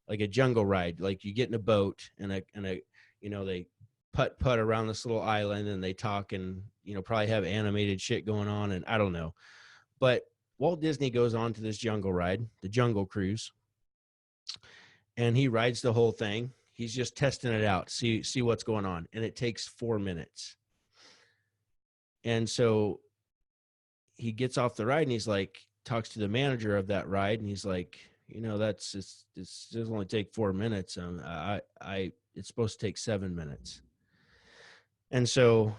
Speaker 2: like a jungle ride. Like you get in a boat and they putt around this little island, and they talk, and probably have animated shit going on, and I don't know. But Walt Disney goes on to this jungle ride, the Jungle Cruise, and he rides the whole thing. He's just testing it out, see what's going on, and it takes 4 minutes. And so he gets off the ride, and he's like, talks to the manager of that ride, and he's like, this doesn't only take 4 minutes. It's supposed to take 7 minutes. And so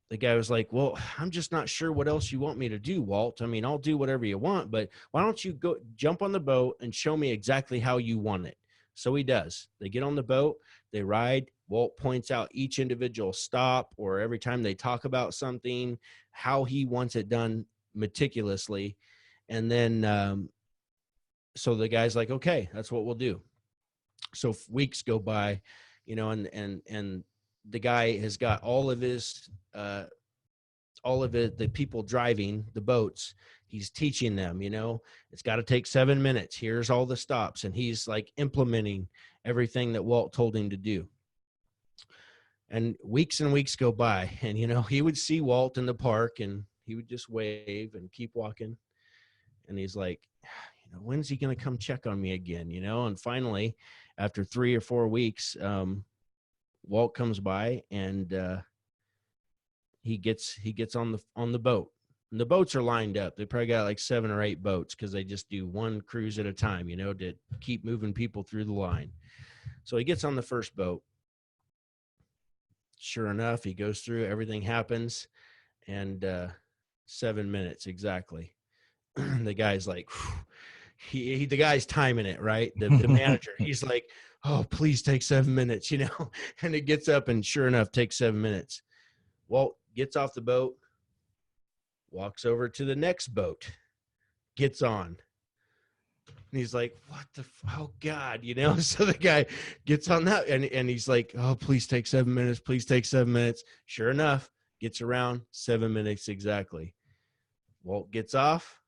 Speaker 2: the guy was like, well, I'm just not sure what else you want me to do, Walt. I mean, I'll do whatever you want, but why don't you go jump on the boat and show me exactly how you want it? So he does. They get on the boat, they ride. Walt points out each individual stop, or every time they talk about something, how he wants it done meticulously. And then, so the guy's like, okay, that's what we'll do. So weeks go by, and the guy has got all of the people driving the boats. He's teaching them, it's got to take 7 minutes. Here's all the stops. And he's like implementing everything that Walt told him to do. And weeks go by, and, he would see Walt in the park, and he would just wave and keep walking. And he's like, when's he going to come check on me again? And finally, after 3 or 4 weeks, Walt comes by, and he gets on the boat. And the boats are lined up. They probably got like 7 or 8 boats, because they just do one cruise at a time, to keep moving people through the line. So he gets on the first boat. Sure enough, he goes through, everything happens, and 7 minutes exactly. The guy's like, the guy's timing it, right? The manager, he's like, oh, please take 7 minutes, and it gets up, and sure enough, takes 7 minutes. Walt gets off the boat, walks over to the next boat, gets on. And he's like, what the, oh God, so the guy gets on that, and he's like, oh, please take 7 minutes. Please take 7 minutes. Sure enough, gets around 7 minutes exactly. Walt gets off,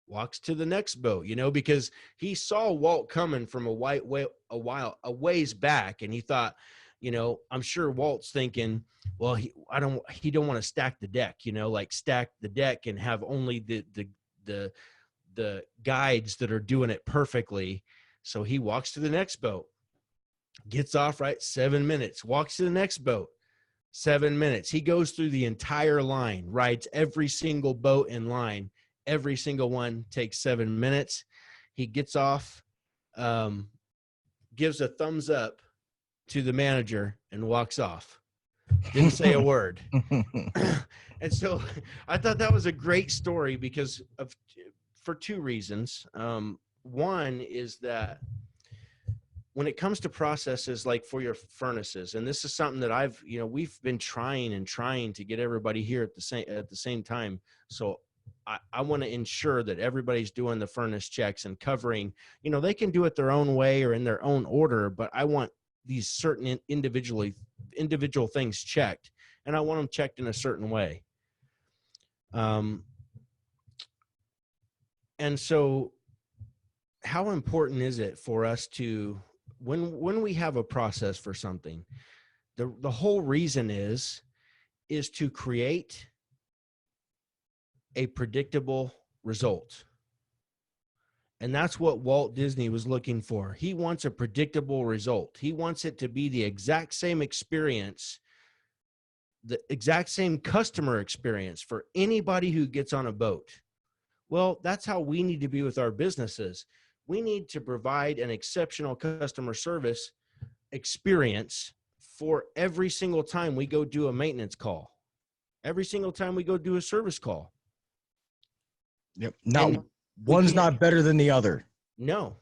Speaker 2: walks to the next boat, because he saw Walt coming from a ways back. And he thought, I'm sure Walt's thinking, well, he don't want to stack the deck, like stack the deck and have only the guides that are doing it perfectly. So he walks to the next boat, gets off, right? 7 minutes, walks to the next boat, 7 minutes. He goes through the entire line, rides every single boat in line. Every single one takes 7 minutes. He gets off, gives a thumbs up to the manager, and walks off. Didn't say a word. And so I thought that was a great story for 2 reasons. One is that when it comes to processes, like for your furnaces, and this is something that we've been trying to get everybody here at the same time. So I want to ensure that everybody's doing the furnace checks and covering, they can do it their own way or in their own order, but I want these certain individual things checked, and I want them checked in a certain way. And so how important is it for us to, when we have a process for something, the whole reason is to create a predictable result. And that's what Walt Disney was looking for. He wants a predictable result. He wants it to be the exact same experience, the exact same customer experience for anybody who gets on a boat. Well, that's how we need to be with our businesses. We need to provide an exceptional customer service experience for every single time we go do a maintenance call, every single time we go do a service call.
Speaker 1: Yep. No, one's not better than the other.
Speaker 2: No.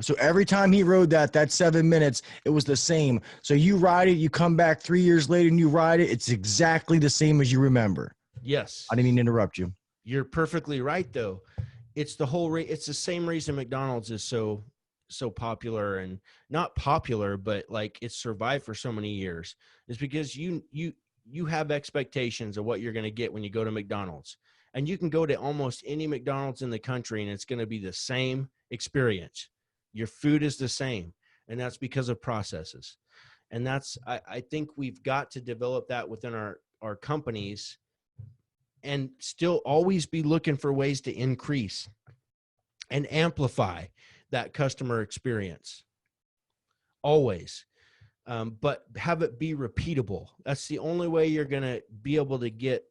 Speaker 1: So every time he rode that 7 minutes, it was the same. So you ride it, you come back 3 years later and you ride it. It's exactly the same as you remember.
Speaker 2: Yes.
Speaker 1: I didn't mean to interrupt you.
Speaker 2: You're perfectly right, though. It's it's the same reason McDonald's is so popular, and not popular, but like it's survived for so many years. It's because you have expectations of what you're going to get when you go to McDonald's. And every single time you go to McDonald's, you expect the same thing. You expect the same experience. You expect the same customer experience for every single time you go do a maintenance call, every single time we go do a service call. Well, that's how we need to be with our businesses. We need to provide an exceptional customer service experience for every single time we go do a maintenance call, every single time we go do a service call. And so And you can go to almost any McDonald's in the country and it's going to be the same experience. Your food is the same. And that's because of processes. And that's, I think we've got to develop that within our companies and still always be looking for ways to increase and amplify that customer experience. Always. But have it be repeatable. That's the only way you're going to be able to get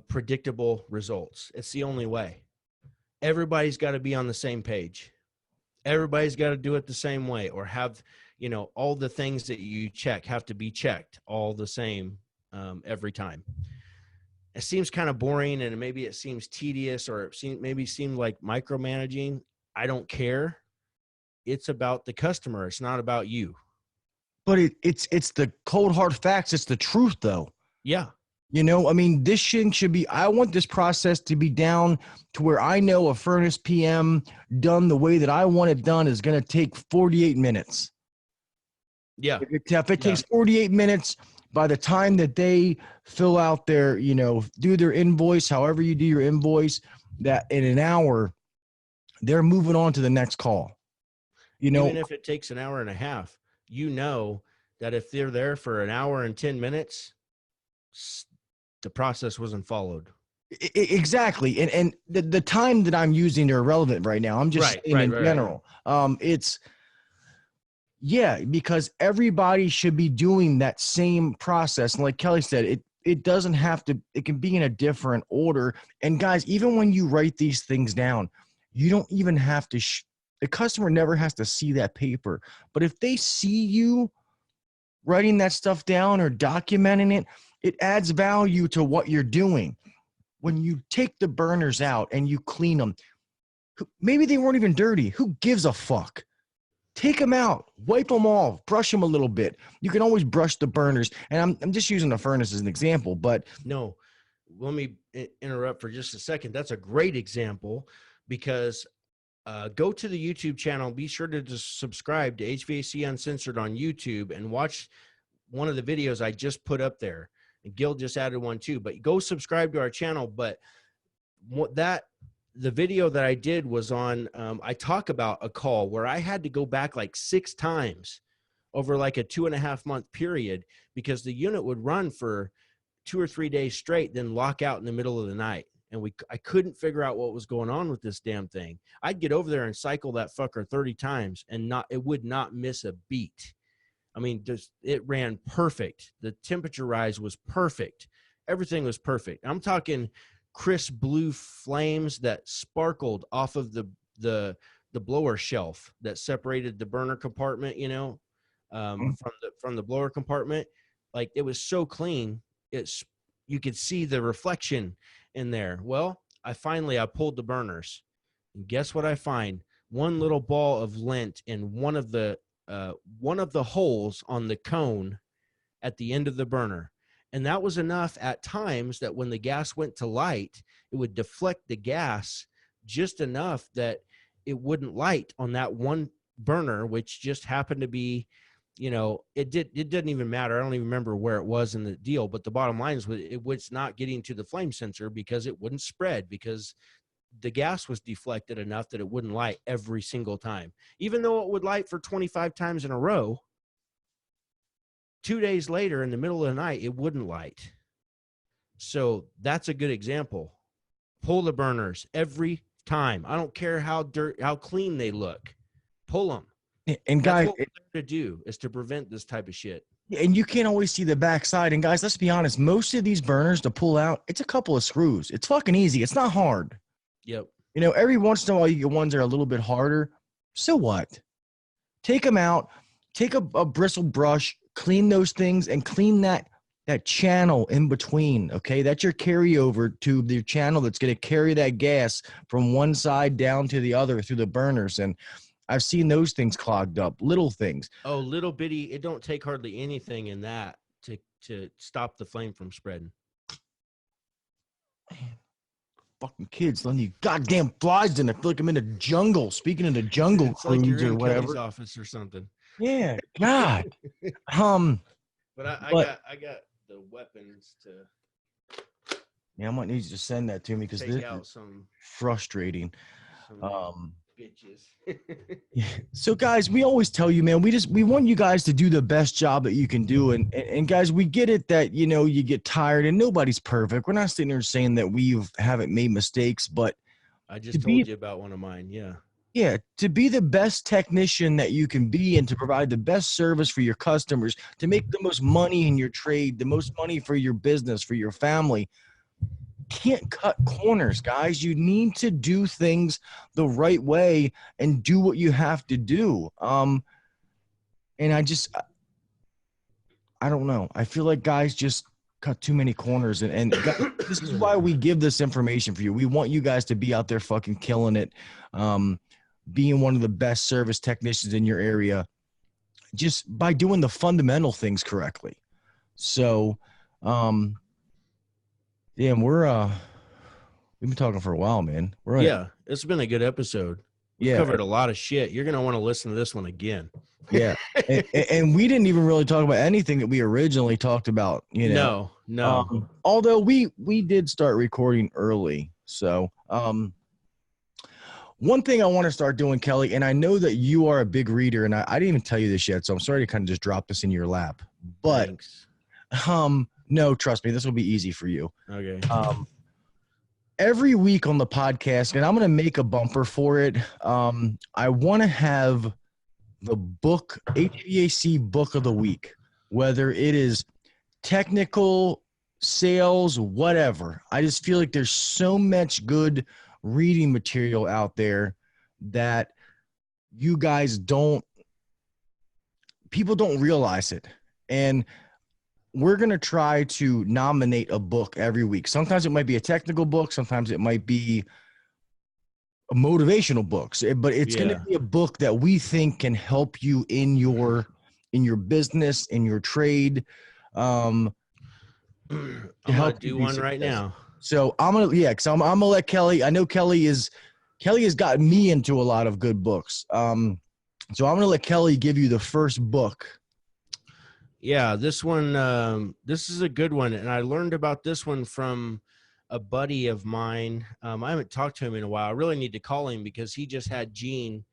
Speaker 2: predictable results. It's the only way. Everybody's got to be on the same page. Everybody's got to do it the same way, or have, all the things that you check have to be checked all the same every time. It seems kind of boring, and maybe it seems tedious, or maybe seemed like micromanaging. I don't care. It's about the customer. It's not about you.
Speaker 1: But it's the cold hard facts. It's the truth, though.
Speaker 2: Yeah.
Speaker 1: This should be, I want this process to be down to where I know a furnace PM done the way that I want it done is going to take 48 minutes.
Speaker 2: Yeah.
Speaker 1: If it takes 48 minutes, by the time that they fill out their, do their invoice, however you do your invoice, that in an hour, they're moving on to the next call.
Speaker 2: Even if it takes an hour and a half, that if they're there for an hour and 10 minutes, the process wasn't followed.
Speaker 1: Exactly. And the time that I'm using are irrelevant right now. I'm just saying in general. Because everybody should be doing that same process. And like Kelley said, it doesn't have to, it can be in a different order. And guys, even when you write these things down, you don't even have to, the customer never has to see that paper. But if they see you writing that stuff down or documenting it, it adds value to what you're doing. When you take the burners out and you clean them, maybe they weren't even dirty. Who gives a fuck? Take them out, wipe them off, brush them a little bit. You can always brush the burners. And I'm just using the furnace as an example, but.
Speaker 2: No, let me interrupt for just a second. That's a great example, because go to the YouTube channel. Be sure to just subscribe to HVAC Uncensored on YouTube and watch one of the videos I just put up there. And Gil just added one too, but go subscribe to our channel. But the video that I did was on, I talk about a call where I had to go back like 6 times over like a 2.5 month period, because the unit would run for 2 or 3 days straight, then lock out in the middle of the night. And I couldn't figure out what was going on with this damn thing. I'd get over there and cycle that fucker 30 times and it would not miss a beat. I mean, it ran perfect. The temperature rise was perfect. Everything was perfect. I'm talking crisp blue flames that sparkled off of the blower shelf that separated the burner compartment, from the blower compartment. Like, it was so clean. You could see the reflection in there. Well, I pulled the burners, and guess what I find? One little ball of lint in one of the holes on the cone at the end of the burner. And that was enough at times that when the gas went to light, it would deflect the gas just enough that it wouldn't light on that one burner, which just happened to be, it didn't even matter. I don't even remember where it was in the deal, but the bottom line is it was not getting to the flame sensor because it wouldn't spread, because the gas was deflected enough that it wouldn't light every single time. Even though it would light for 25 times in a row, 2 days later in the middle of the night, it wouldn't light. So that's a good example. Pull the burners every time. I don't care how clean they look. Pull them.
Speaker 1: And guys,
Speaker 2: what we're there to do is to prevent this type of shit.
Speaker 1: And you can't always see the backside. And guys, let's be honest. Most of these burners to pull out, it's a couple of screws. It's fucking easy. It's not hard.
Speaker 2: Yep.
Speaker 1: Every once in a while you get ones that are a little bit harder. So what? Take them out. Take a bristle brush, clean those things, and clean that channel in between. Okay, that's your carryover to the channel that's going to carry that gas from one side down to the other through the burners. And I've seen those things clogged up. Little things.
Speaker 2: Oh, little bitty. It don't take hardly anything in that to stop the flame from spreading.
Speaker 1: Man, fucking kids letting you goddamn flies in. I feel like I'm in the jungle. Speaking of the jungle
Speaker 2: cruise like
Speaker 1: or whatever.
Speaker 2: Kelley's office or something.
Speaker 1: Yeah, God.
Speaker 2: But I got the weapons to.
Speaker 1: Yeah, I might need you to send that to me because this
Speaker 2: Take
Speaker 1: is
Speaker 2: out some
Speaker 1: frustrating.
Speaker 2: some
Speaker 1: Um,
Speaker 2: bitches.
Speaker 1: yeah. So guys, we always tell you, man, we want you guys to do the best job that you can do. And guys, we get it that, you know, you get tired and nobody's perfect. We're not sitting there saying that we haven't made mistakes, but
Speaker 2: I
Speaker 1: to
Speaker 2: just
Speaker 1: be,
Speaker 2: told you about one of mine. Yeah.
Speaker 1: yeah, to be the best technician that you can be and to provide the best service for your customers, to make the most money in your trade, the most money for your business, for your family, can't cut corners, guys. You need to do things the right way and do what you have to do. And I don't know. I feel like guys just cut too many corners, and guys, this is why we give this information for you. We want you guys to be out there fucking killing it, being one of the best service technicians in your area, just by doing the fundamental things correctly. So, yeah, we've been talking for a while, man. We're on it.
Speaker 2: Yeah, it's been a good episode. We've
Speaker 1: Yeah,
Speaker 2: covered a lot of shit. You're gonna want to listen to this one again.
Speaker 1: yeah. And we didn't even really talk about anything that we originally talked about, you know.
Speaker 2: No.
Speaker 1: Although we did start recording early. So, one thing I want to start doing, Kelley, and I know that you are a big reader, and I didn't even tell you this yet, so I'm sorry to kind of just drop this in your lap. But
Speaker 2: Thanks.
Speaker 1: no, trust me, this will be easy for you.
Speaker 2: Okay.
Speaker 1: Every week on the podcast, and I'm going to make a bumper for it. I want to have the book, HVAC book of the week, whether it is technical, sales, whatever. I just feel like there's so much good reading material out there that you guys people don't realize it. And we're going to try to nominate a book every week. Sometimes it might be a technical book. Sometimes it might be a motivational books, but it's going to be a book that we think can help you in your business, in your trade,
Speaker 2: I'm gonna do one right now.
Speaker 1: So I'm gonna let Kelley. I know Kelley has gotten me into a lot of good books. So I'm gonna let Kelley give you the first book.
Speaker 2: Yeah, this one, this is a good one, and I learned about this one from a buddy of mine. I haven't talked to him in a while. I really need to call him because he just had Gene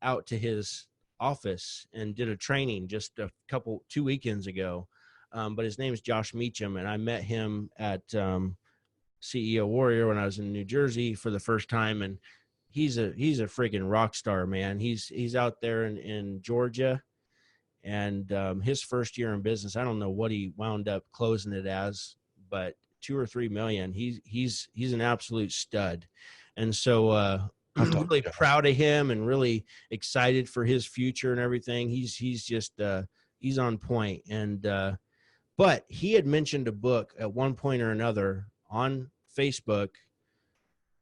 Speaker 2: out to his office and did a training just 2 weekends ago. But his name is Josh Meacham, and I met him at CEO Warrior when I was in New Jersey for the first time, and he's a freaking rock star, man. He's out there in Georgia, and his first year in business, I don't know what he wound up closing it as, but 2 or 3 million. He's an absolute stud, and so I'm really proud of him and really excited for his future and everything. He's just he's on point. And but he had mentioned a book at one point or another on Facebook,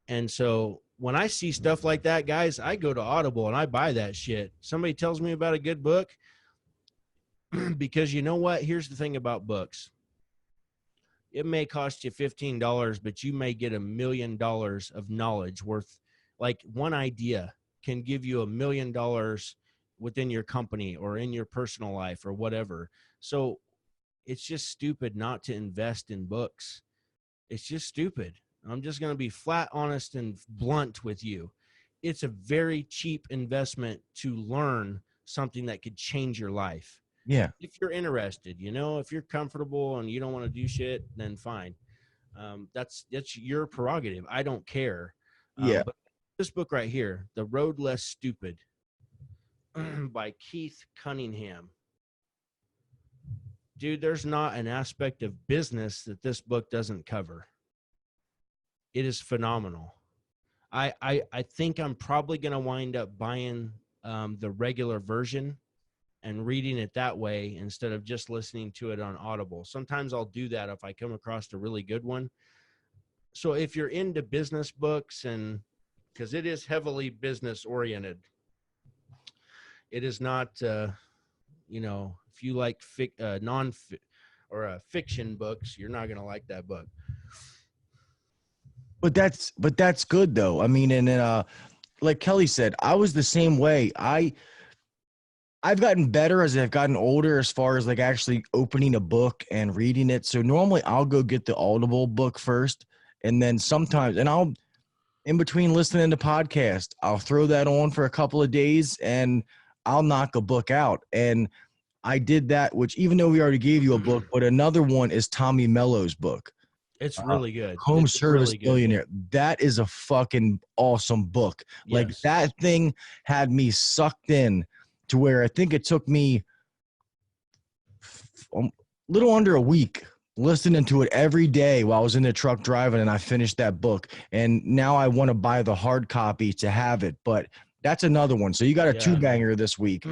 Speaker 2: and so when I see stuff like that, guys, I go to Audible and I buy that shit. Somebody tells me about a good book, because you know what? Here's the thing about books. It may cost you $15, but you may get $1 million of knowledge worth. Like, one idea can give you $1 million within your company or in your personal life or whatever. So it's just stupid not to invest in books. It's just stupid. I'm just going to be flat, honest, and blunt with you. It's a very cheap investment to learn something that could change your life.
Speaker 1: Yeah.
Speaker 2: If you're interested, if you're comfortable and you don't want to do shit, then fine. That's your prerogative. I don't care.
Speaker 1: Yeah.
Speaker 2: But this book right here, The Road Less Stupid by Keith Cunningham. Dude, there's not an aspect of business that this book doesn't cover. It is phenomenal. I think I'm probably going to wind up buying the regular version and reading it that way instead of just listening to it on Audible. Sometimes I'll do that if I come across a really good one. So if you're into business books, and because it is heavily business oriented, it is not, if you like fiction books, you're not going to like that book.
Speaker 1: But that's good though. I mean, and like Kelley said, I was the same way. I've gotten better as I've gotten older as far as like actually opening a book and reading it. So normally I'll go get the Audible book first, and then sometimes, and I'll in between listening to podcast, I'll throw that on for a couple of days and I'll knock a book out. And I did that, which even though we already gave you a book, but another one is Tommy Mello's book,
Speaker 2: It's really good.
Speaker 1: Home
Speaker 2: It's
Speaker 1: Service
Speaker 2: really good.
Speaker 1: Millionaire. That is a fucking awesome book. Like
Speaker 2: Yes.
Speaker 1: that thing had me sucked in to where I think it took me a little under a week listening to it every day while I was in the truck driving, and I finished that book. And now I want to buy the hard copy to have it, but that's another one. So you got a
Speaker 2: Yeah.
Speaker 1: two banger this week.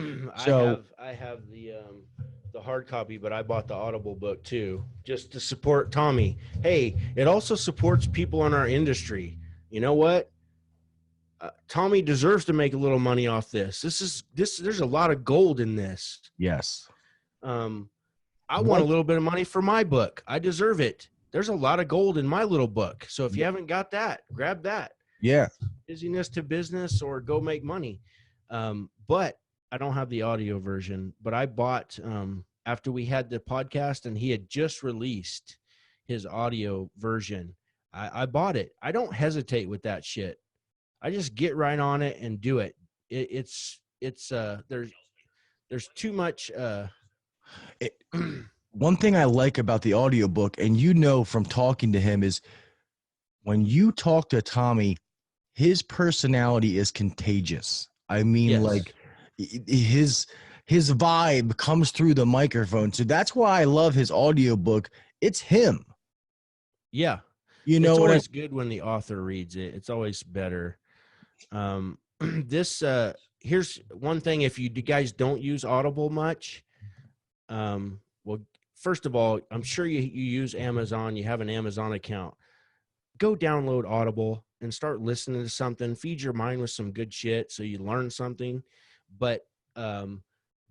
Speaker 1: So
Speaker 2: I have the hard copy, but I bought the Audible book too, just to support Tommy. Hey, it also supports people in our industry. You know what? Tommy deserves to make a little money off this. There's a lot of gold in this.
Speaker 1: yes,
Speaker 2: I want a little bit of money for my book. I deserve it. There's a lot of gold in my little book. So if you haven't got that, grab that.
Speaker 1: yeah.
Speaker 2: Busyness to business or go make money. But I don't have the audio version, but I bought after we had the podcast and he had just released his audio version. I bought it. I don't hesitate with that shit. I just get right on it and do it. It's there's too much
Speaker 1: one thing I like about the audiobook, and you know from talking to him, is when you talk to Tommy, his personality is contagious. I mean,
Speaker 2: Yes.
Speaker 1: like his vibe comes through the microphone. So that's why I love his audiobook. It's him.
Speaker 2: Yeah.
Speaker 1: You know
Speaker 2: it's
Speaker 1: what
Speaker 2: always good when the author reads it. It's always better. Here's one thing. If you guys don't use Audible much, well, first of all, I'm sure you use Amazon. You have an Amazon account. Go download Audible and start listening to something. Feed your mind with some good shit so you learn something. But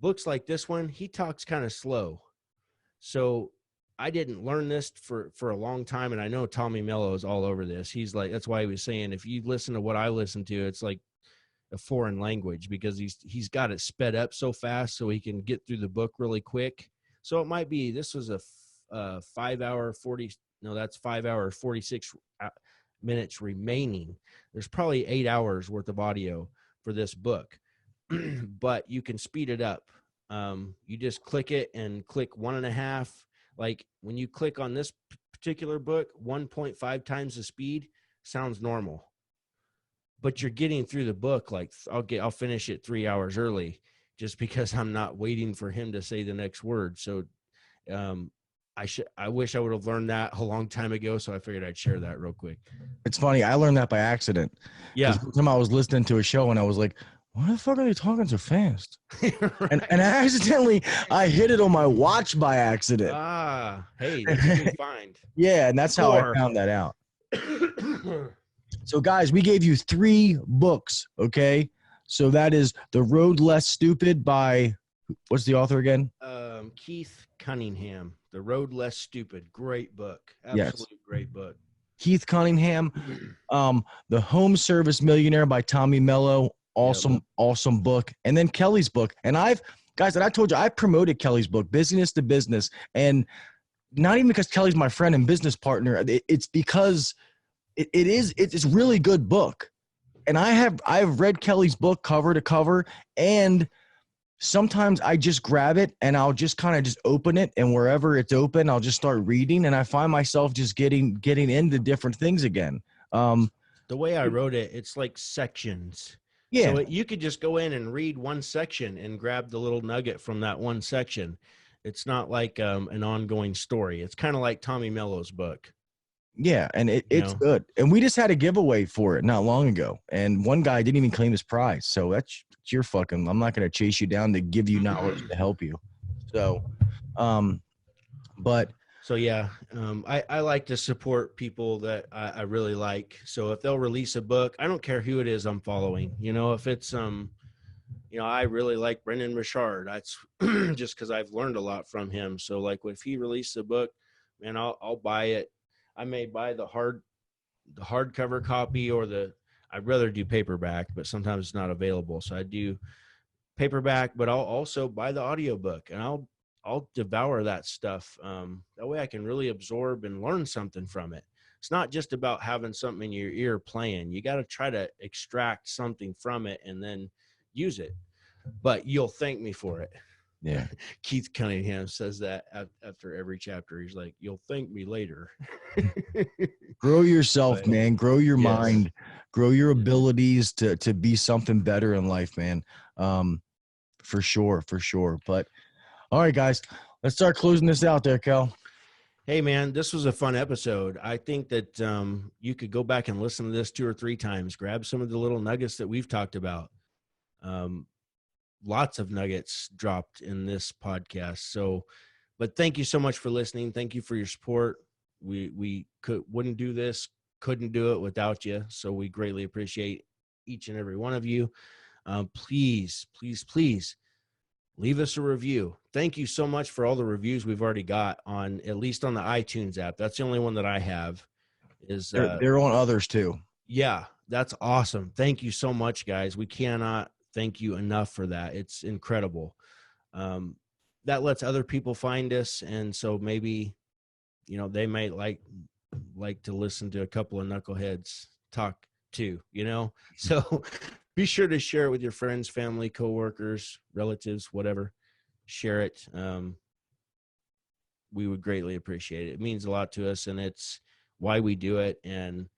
Speaker 2: books like this one, he talks kind of slow. So I didn't learn this for a long time, and I know Tommy Mello is all over this. He's like, that's why he was saying, if you listen to what I listen to, it's like a foreign language because he's got it sped up so fast so he can get through the book really quick. So it might be this was a 5 hour 40. No, that's 5 hour 46 minutes remaining. There's probably 8 hours worth of audio for this book, but you can speed it up. You just click it and click 1.5. Like when you click on this particular book, 1.5 times the speed sounds normal, but you're getting through the book. Like I'll finish it 3 hours early just because I'm not waiting for him to say the next word. So, I wish I would have learned that a long time ago. So I figured I'd share that real quick.
Speaker 1: It's funny. I learned that by accident.
Speaker 2: Yeah.
Speaker 1: One time I was listening to a show and I was like, why the fuck are they talking so fast?
Speaker 2: Right.
Speaker 1: And accidentally, I hit it on my watch by accident.
Speaker 2: Hey, that's a good find.
Speaker 1: Yeah, and that's how I found that out. So, guys, we gave you 3 books, okay? So that is The Road Less Stupid by, what's the author again?
Speaker 2: Keith Cunningham, The Road Less Stupid. Great book. Absolutely great book.
Speaker 1: Keith Cunningham. The Home Service Millionaire by Tommy Mello. Awesome book. And then Kelley's book. And I told you, I promoted Kelley's book, Business to Business. And not even because Kelley's my friend and business partner. It's because it's a really good book. And I've read Kelley's book cover to cover, and sometimes I just grab it and I'll just kind of just open it, and wherever it's open, I'll just start reading, and I find myself just getting into different things again.
Speaker 2: The way I wrote it, it's like sections.
Speaker 1: Yeah.
Speaker 2: So you could just go in and read one section and grab the little nugget from that one section. It's not like an ongoing story. It's kind of like Tommy Mello's book.
Speaker 1: Yeah, and it's good. And we just had a giveaway for it not long ago, and one guy didn't even claim his prize. So that's your fucking. I'm not going to chase you down to give you knowledge to help you. So, but
Speaker 2: so yeah, I like to support people that I really like. So if they'll release a book, I don't care who it is I'm following. If it's I really like Brendan Richard. That's just because I've learned a lot from him. So like if he released a book, man, I'll buy it. I may buy the hardcover copy, or I'd rather do paperback, but sometimes it's not available. So I do paperback, but I'll also buy the audiobook, and I'll devour that stuff. That way I can really absorb and learn something from it. It's not just about having something in your ear playing. You got to try to extract something from it and then use it. But you'll thank me for it.
Speaker 1: Yeah.
Speaker 2: Keith Cunningham says that after every chapter. He's like, "You'll thank me later."
Speaker 1: Grow yourself,
Speaker 2: But,
Speaker 1: man. Grow your
Speaker 2: yes.
Speaker 1: mind. Grow your abilities to be something better in life, man. For sure, for sure. But all right, guys, let's start closing this out there, Kel.
Speaker 2: Hey, man, this was a fun episode. I think that you could go back and listen to this 2 or 3 times. Grab some of the little nuggets that we've talked about. Lots of nuggets dropped in this podcast. So, but thank you so much for listening. Thank you for your support. We wouldn't do this, couldn't do it without you. So we greatly appreciate each and every one of you. Please, please, please leave us a review. Thank you so much for all the reviews we've already got on, at least on the iTunes app. That's the only one that I have. They're
Speaker 1: on others too.
Speaker 2: Yeah, that's awesome. Thank you so much, guys. We cannot thank you enough for that. It's incredible. That lets other people find us, and so maybe, they might like to listen to a couple of knuckleheads talk too. So be sure to share it with your friends, family, coworkers, relatives, whatever. Share it. We would greatly appreciate it. It means a lot to us, and it's why we do it. And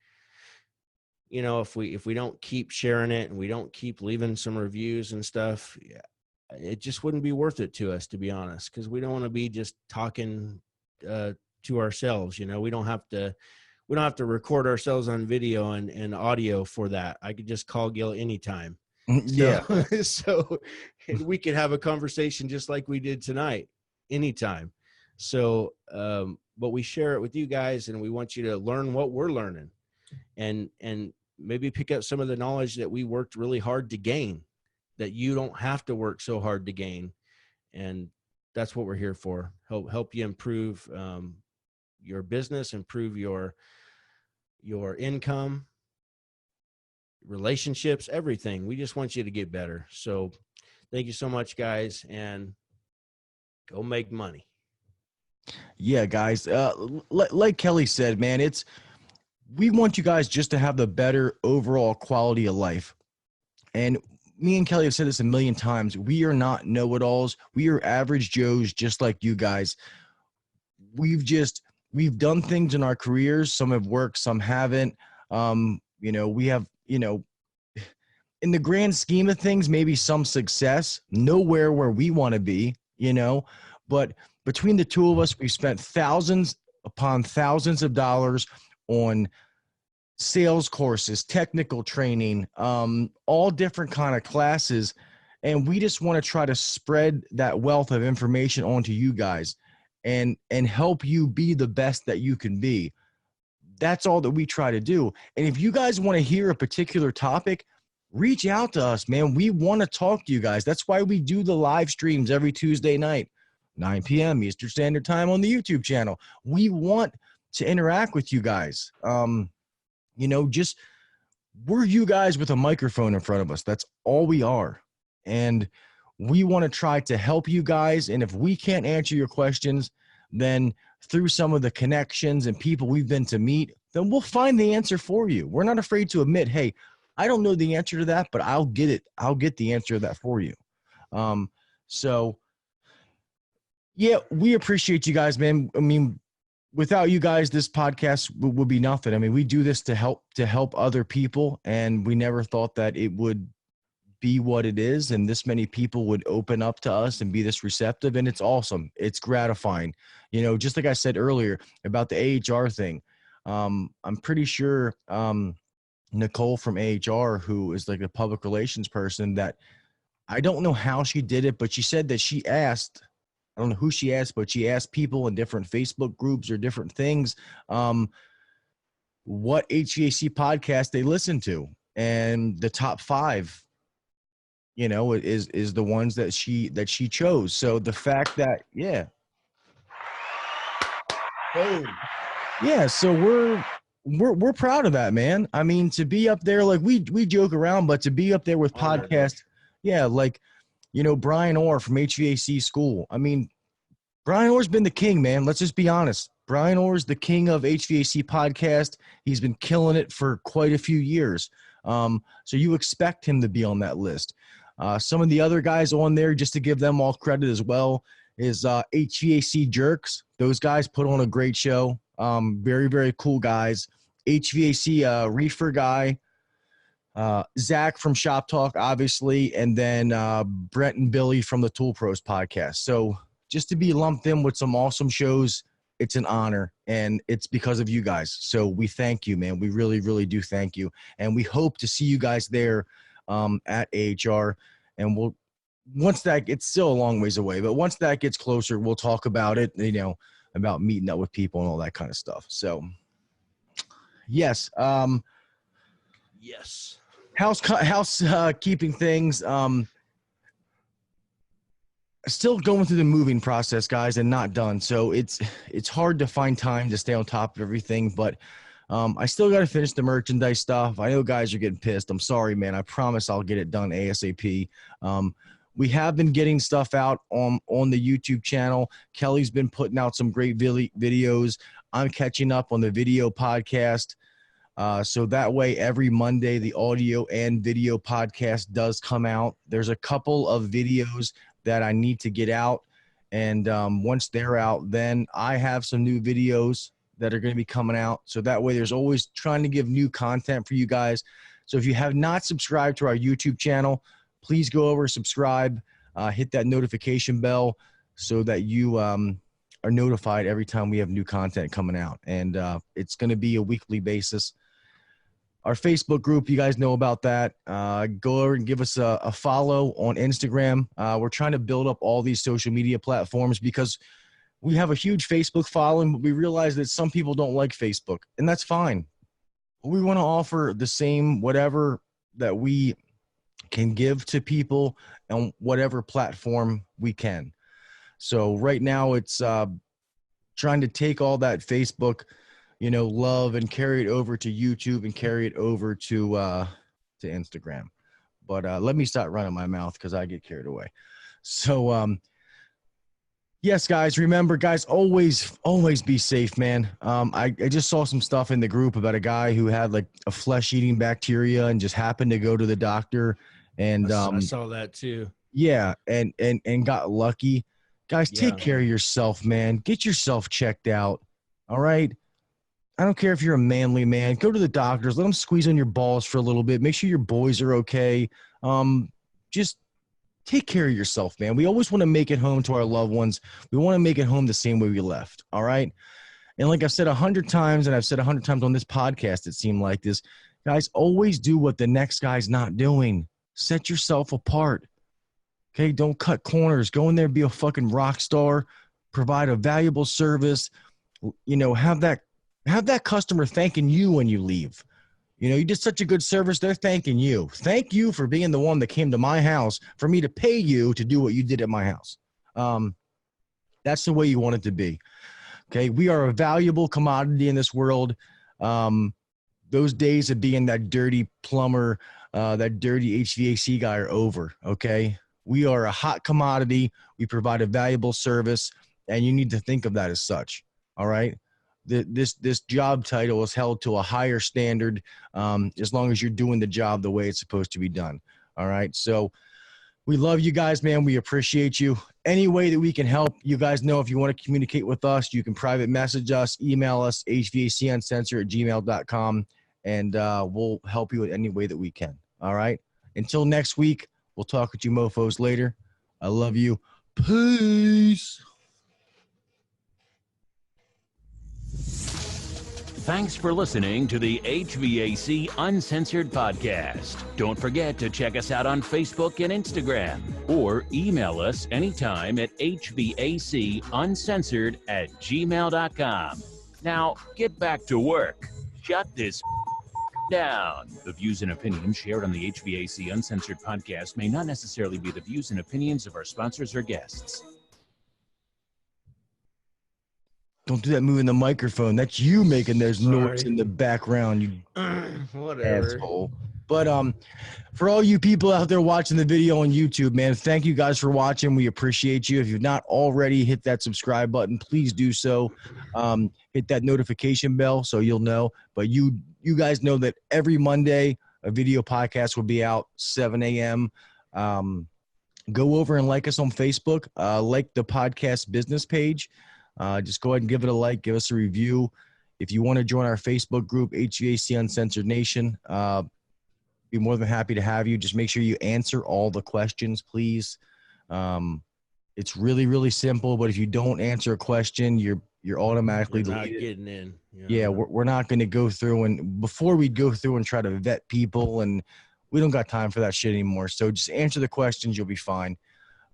Speaker 2: if we don't keep sharing it and we don't keep leaving some reviews and stuff, it just wouldn't be worth it to us, to be honest, because we don't want to be just talking to ourselves. We don't have to record ourselves on video and audio for that. I could just call Gil anytime.
Speaker 1: Yeah.
Speaker 2: So we could have a conversation just like we did tonight, anytime. So, but we share it with you guys, and we want you to learn what we're learning, and maybe pick up some of the knowledge that we worked really hard to gain, that you don't have to work so hard to gain. And that's what we're here for. Help you improve your business, improve your income, relationships, everything. We just want you to get better. So thank you so much, guys, and go make money.
Speaker 1: Yeah, guys, like Kelley said, man, we want you guys just to have the better overall quality of life. And me and Kelley have said this a million times. We are not know-it-alls. We are average Joes, just like you guys. We've done things in our careers. Some have worked, some haven't. We have, in the grand scheme of things, maybe some success, nowhere where we want to be, but between the two of us, we've spent thousands upon thousands of dollars on sales courses, technical training, all different kind of classes. And we just want to try to spread that wealth of information onto you guys and help you be the best that you can be. That's all that we try to do. And if you guys want to hear a particular topic, reach out to us, man. We want to talk to you guys. That's why we do the live streams every Tuesday night, 9 p.m. Eastern Standard Time on the YouTube channel. We want to interact with you guys. We're you guys with a microphone in front of us. That's all we are. And we want to try to help you guys. And if we can't answer your questions, then through some of the connections and people we've been to meet, then we'll find the answer for you. We're not afraid to admit, hey, I don't know the answer to that, but I'll get it. I'll get the answer to that for you. So yeah, we appreciate you guys, man. I mean, without you guys, this podcast would be nothing. I mean, we do this to help other people, and we never thought that it would be what it is, and this many people would open up to us and be this receptive, and it's awesome. It's gratifying. Just like I said earlier about the AHR thing, I'm pretty sure Nicole from AHR, who is like a public relations person, that I don't know how she did it, but she said that she asked, I don't know who she asked, but she asked people in different Facebook groups or different things what HVAC podcast they listen to. And the top 5, is the ones that she chose. So the fact that, so we're proud of that, man. I mean, to be up there, like we joke around, but to be up there with podcasts, like you know, Brian Orr from HVAC School. I mean, Brian Orr's been the king, man. Let's just be honest. Brian Orr's the king of HVAC podcast. He's been killing it for quite a few years. So you expect him to be on that list. Some of the other guys on there, just to give them all credit as well, is HVAC Jerks. Those guys put on a great show. Very, very cool guys. HVAC Reefer guy. Zach from Shop Talk, obviously, and then Brent and Billy from the Tool Pros podcast. So just to be lumped in with some awesome shows, it's an honor, and it's because of you guys. So we thank you, man. We really, really do thank you, and we hope to see you guys there at AHR. And we'll once that it's still a long ways away, but once that gets closer, we'll talk about it. You know, about meeting up with people and all that kind of stuff. So yes,
Speaker 2: Yes.
Speaker 1: Housekeeping things. Still going through the moving process, guys, and not done. So it's hard to find time to stay on top of everything, but I still got to finish the merchandise stuff. I know guys are getting pissed. I'm sorry, man. I promise I'll get it done ASAP. We have been getting stuff out on the YouTube channel. Kelley's been putting out some great videos. I'm catching up on the video podcast. So that way, every Monday, the audio and video podcast does come out. There's a couple of videos that I need to get out. And once they're out, then I have some new videos that are going to be coming out. So that way, there's always trying to give new content for you guys. So if you have not subscribed to our YouTube channel, please go over, subscribe, hit that notification bell so that you are notified every time we have new content coming out. And it's going to be a weekly basis. Our Facebook group, you guys know about that. Go over and give us a follow on Instagram. We're trying to build up all these social media platforms because we have a huge Facebook following, but we realize that some people don't like Facebook, and that's fine. We want to offer the same whatever that we can give to people on whatever platform we can. So right now it's trying to take all that Facebook love and carry it over to YouTube and carry it over to Instagram. But let me stop running my mouth because I get carried away. So, yes, guys, remember, guys, always be safe, man. I just saw some stuff in the group about a guy who had like a flesh-eating bacteria and just happened to go to the doctor. And
Speaker 2: I saw that too.
Speaker 1: Yeah, and got lucky. Guys, take care of yourself, man. Get yourself checked out. All right? I don't care if you're a manly man. Go to the doctors. Let them squeeze on your balls for a little bit. Make sure your boys are okay. Just take care of yourself, man. We always want to make it home to our loved ones. We want to make it home the same way we left, all right? And like I've said 100 times, and I've said 100 times on this podcast, it seemed like this, guys, always do what the next guy's not doing. Set yourself apart, okay? Don't cut corners. Go in there, be a fucking rock star, provide a valuable service, have that customer thanking you when you leave. You did such a good service. They're thanking you. Thank you for being the one that came to my house for me to pay you to do what you did at my house. That's the way you want it to be. Okay. We are a valuable commodity in this world. Those days of being that dirty plumber, that dirty HVAC guy are over. Okay. We are a hot commodity. We provide a valuable service, and you need to think of that as such. All right. This job title is held to a higher standard as long as you're doing the job the way it's supposed to be done. All right. So we love you guys, man. We appreciate you. Any way that we can help, you guys know if you want to communicate with us, you can private message us, email us, hvacuncensored@gmail.com, and we'll help you in any way that we can. All right. Until next week, we'll talk with you mofos later. I love you. Peace.
Speaker 3: Thanks for listening to the HVAC Uncensored podcast. Don't forget to check us out on Facebook and Instagram, or email us anytime at hvacuncensored@gmail.com. Now, get back to work. Shut this down. The views and opinions shared on the HVAC Uncensored podcast may not necessarily be the views and opinions of our sponsors or guests.
Speaker 1: Don't do that moving the microphone. That's you making those noise in the background, you
Speaker 2: Whatever.
Speaker 1: asshole. But for all you people out there watching the video on YouTube, man, thank you guys for watching. We appreciate you. If you've not already hit that subscribe button, please do so. Hit that notification bell so you'll know. But you guys know that every Monday a video podcast will be out 7 a.m. Go over and like us on Facebook. Like the podcast business page. Just go ahead and give it a like. Give us a review. If you want to join our Facebook group, HVAC Uncensored Nation, be more than happy to have you. Just make sure you answer all the questions, please. It's really, really simple, but if you don't answer a question, you're automatically
Speaker 2: You're not
Speaker 1: deleted.
Speaker 2: getting in. You know?
Speaker 1: Yeah, we're not going to go through, and before we go through and try to vet people, and we don't got time for that shit anymore. So just answer the questions. You'll be fine.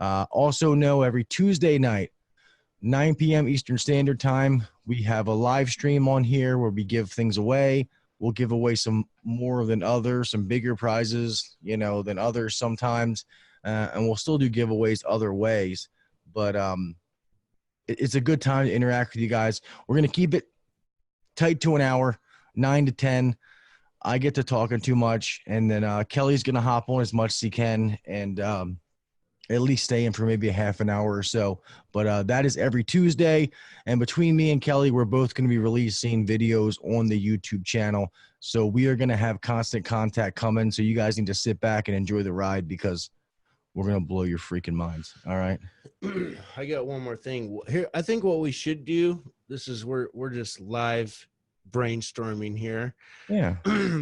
Speaker 1: Also know every Tuesday night, 9 p.m. Eastern Standard Time, we have a live stream on here where we give things away. We'll give away some more than others, some bigger prizes, than others sometimes. And we'll still do giveaways other ways. But it's a good time to interact with you guys. We're going to keep it tight to an hour, 9 to 10. I get to talking too much. And then Kelley's going to hop on as much as he can and at least stay in for maybe a half an hour or so. But that is every Tuesday. And between me and Kelley, we're both going to be releasing videos on the YouTube channel. So we are going to have constant contact coming. So you guys need to sit back and enjoy the ride because we're going to blow your freaking minds. All right.
Speaker 2: I got one more thing here. I think what we should do, this is we're just live brainstorming here.
Speaker 1: Yeah.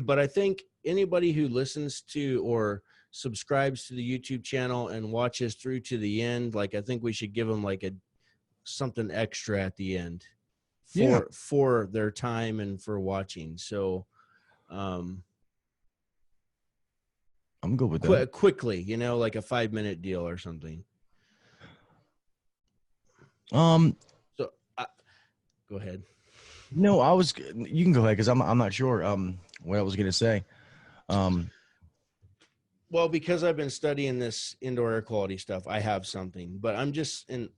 Speaker 2: But I think anybody who listens to or subscribes to the YouTube channel and watches through to the end, like I think we should give them like something extra at the end for their time and for watching. So
Speaker 1: I'm good with that.
Speaker 2: Quickly, like a 5-minute deal or something.
Speaker 1: So
Speaker 2: go ahead.
Speaker 1: No, you can go ahead because I'm not sure what I was going to say.
Speaker 2: Well, because I've been studying this indoor air quality stuff, I have something, but I'm just and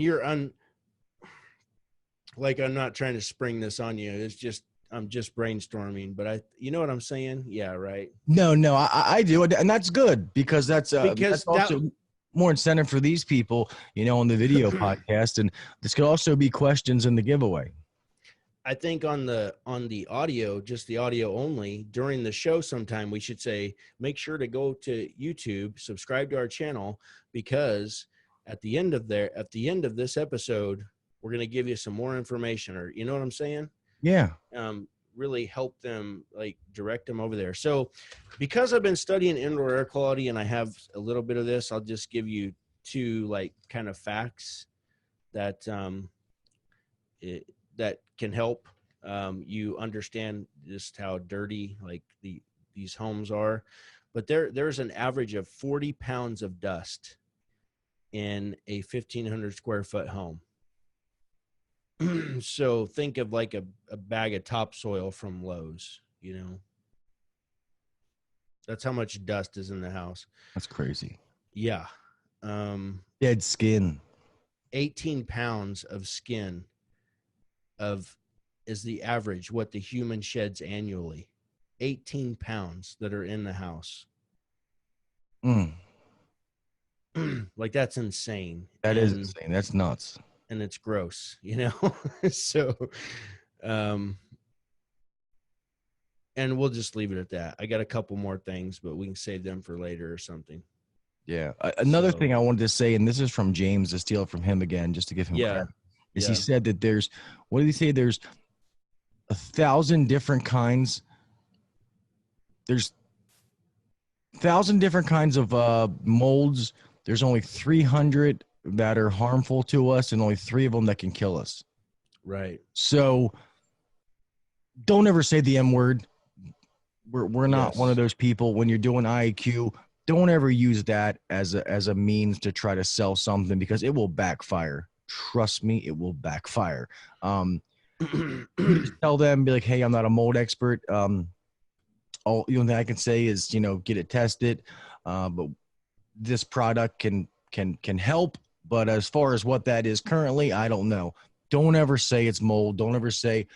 Speaker 2: you're like, I'm not trying to spring this on you. It's just, I'm just brainstorming, but you know what I'm saying? Yeah. Right.
Speaker 1: No, I do. And that's good because that's also more incentive for these people, on the video podcast. And this could also be questions in the giveaway.
Speaker 2: I think on the audio, just the audio only, during the show sometime we should say, make sure to go to YouTube, subscribe to our channel, because at the end of this episode, we're going to give you some more information, or you know what I'm saying?
Speaker 1: Yeah.
Speaker 2: Really help them, like direct them over there. So because I've been studying indoor air quality and I have a little bit of this, I'll just give you two like kind of facts that that can help you understand just how dirty like these homes are. But there's an average of 40 pounds of dust in a 1,500 square foot home. So think of like a bag of topsoil from Lowe's, That's how much dust is in the house.
Speaker 1: That's crazy.
Speaker 2: Yeah.
Speaker 1: Dead skin.
Speaker 2: 18 pounds of skin is the average what the human sheds annually. 18 pounds that are in the house. Like that's insane.
Speaker 1: That is insane. That's nuts.
Speaker 2: And it's gross, So and we'll just leave it at that. I got a couple more things, but we can save them for later or something.
Speaker 1: Yeah. Another thing I wanted to say, and this is from James, to steal it from him again, just to give him credit, is he said that there's, what did he say? There's 1,000 different kinds. There's 1,000 different kinds of molds. There's only 300 that are harmful to us and only 3 of them that can kill us.
Speaker 2: Right.
Speaker 1: So don't ever say the M word. We're not one of those people. When you're doing IAQ, don't ever use that as a means to try to sell something, because it will backfire. Trust me, it will backfire. You just tell them, be like, hey, I'm not a mold expert. All thing I can say is, get it tested. But this product can help. But as far as what that is currently, I don't know. Don't ever say it's mold. Don't ever say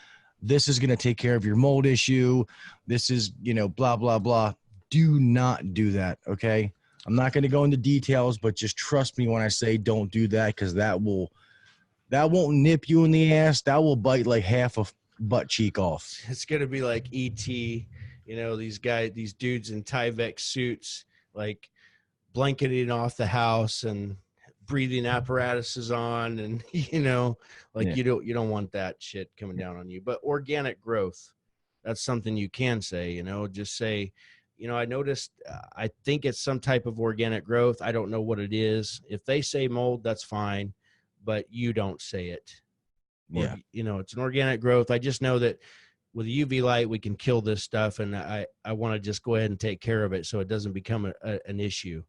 Speaker 1: this is going to take care of your mold issue. This is, blah, blah, blah. do not do that. Okay. I'm not going to go into details, but just trust me when I say don't do that, because that won't nip you in the ass. That will bite like half a butt cheek off.
Speaker 2: It's gonna be like ET, these dudes in Tyvek suits, like blanketing off the house and breathing apparatuses on, and
Speaker 1: Yeah.
Speaker 2: you don't want that shit coming down on you. But organic growth, that's something you can say. Just say, I noticed, I think it's some type of organic growth. I don't know what it is. If they say mold, that's fine, but you don't say it.
Speaker 1: Yeah.
Speaker 2: It's an organic growth. I just know that with UV light, we can kill this stuff, and I want to just go ahead and take care of it so it doesn't become an issue.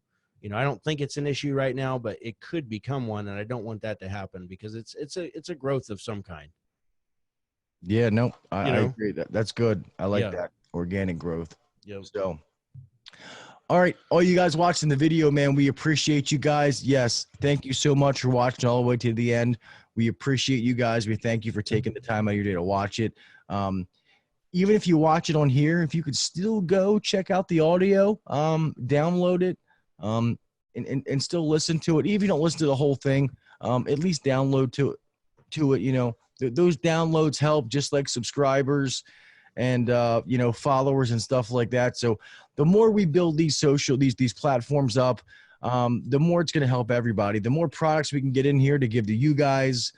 Speaker 2: I don't think it's an issue right now, but it could become one, and I don't want that to happen, because it's a growth of some kind.
Speaker 1: Yeah, no, I agree. That's good. I like that organic growth.
Speaker 2: Yep.
Speaker 1: So, all right, all you guys watching the video, man, we appreciate you guys. Yes, thank you so much for watching all the way to the end. We appreciate you guys. We thank you for taking the time out of your day to watch it. Even if you watch it on here, if you could still go check out the audio, download it, and still listen to it. Even if you don't listen to the whole thing, at least download to it. Those downloads help, just like subscribers and followers and stuff like that. So the more we build these platforms up, the more it's going to help everybody. The more products we can get in here to give to you guys,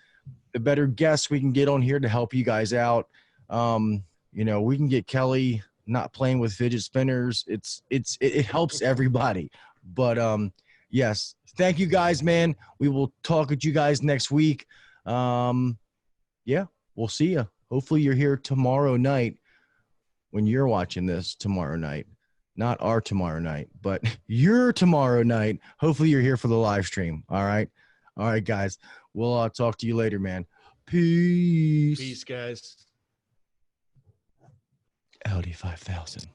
Speaker 1: the better guests we can get on here to help you guys out. We can get Kelley not playing with fidget spinners. It helps everybody. But yes, thank you guys, man. We will talk with you guys next week. Yeah, we'll see you. Hopefully you're here tomorrow night when you're watching this tomorrow night. Not our tomorrow night, but your tomorrow night. Hopefully you're here for the live stream. All right. All right, guys. We'll talk to you later, man. Peace.
Speaker 2: Peace, guys.
Speaker 1: LD 5000.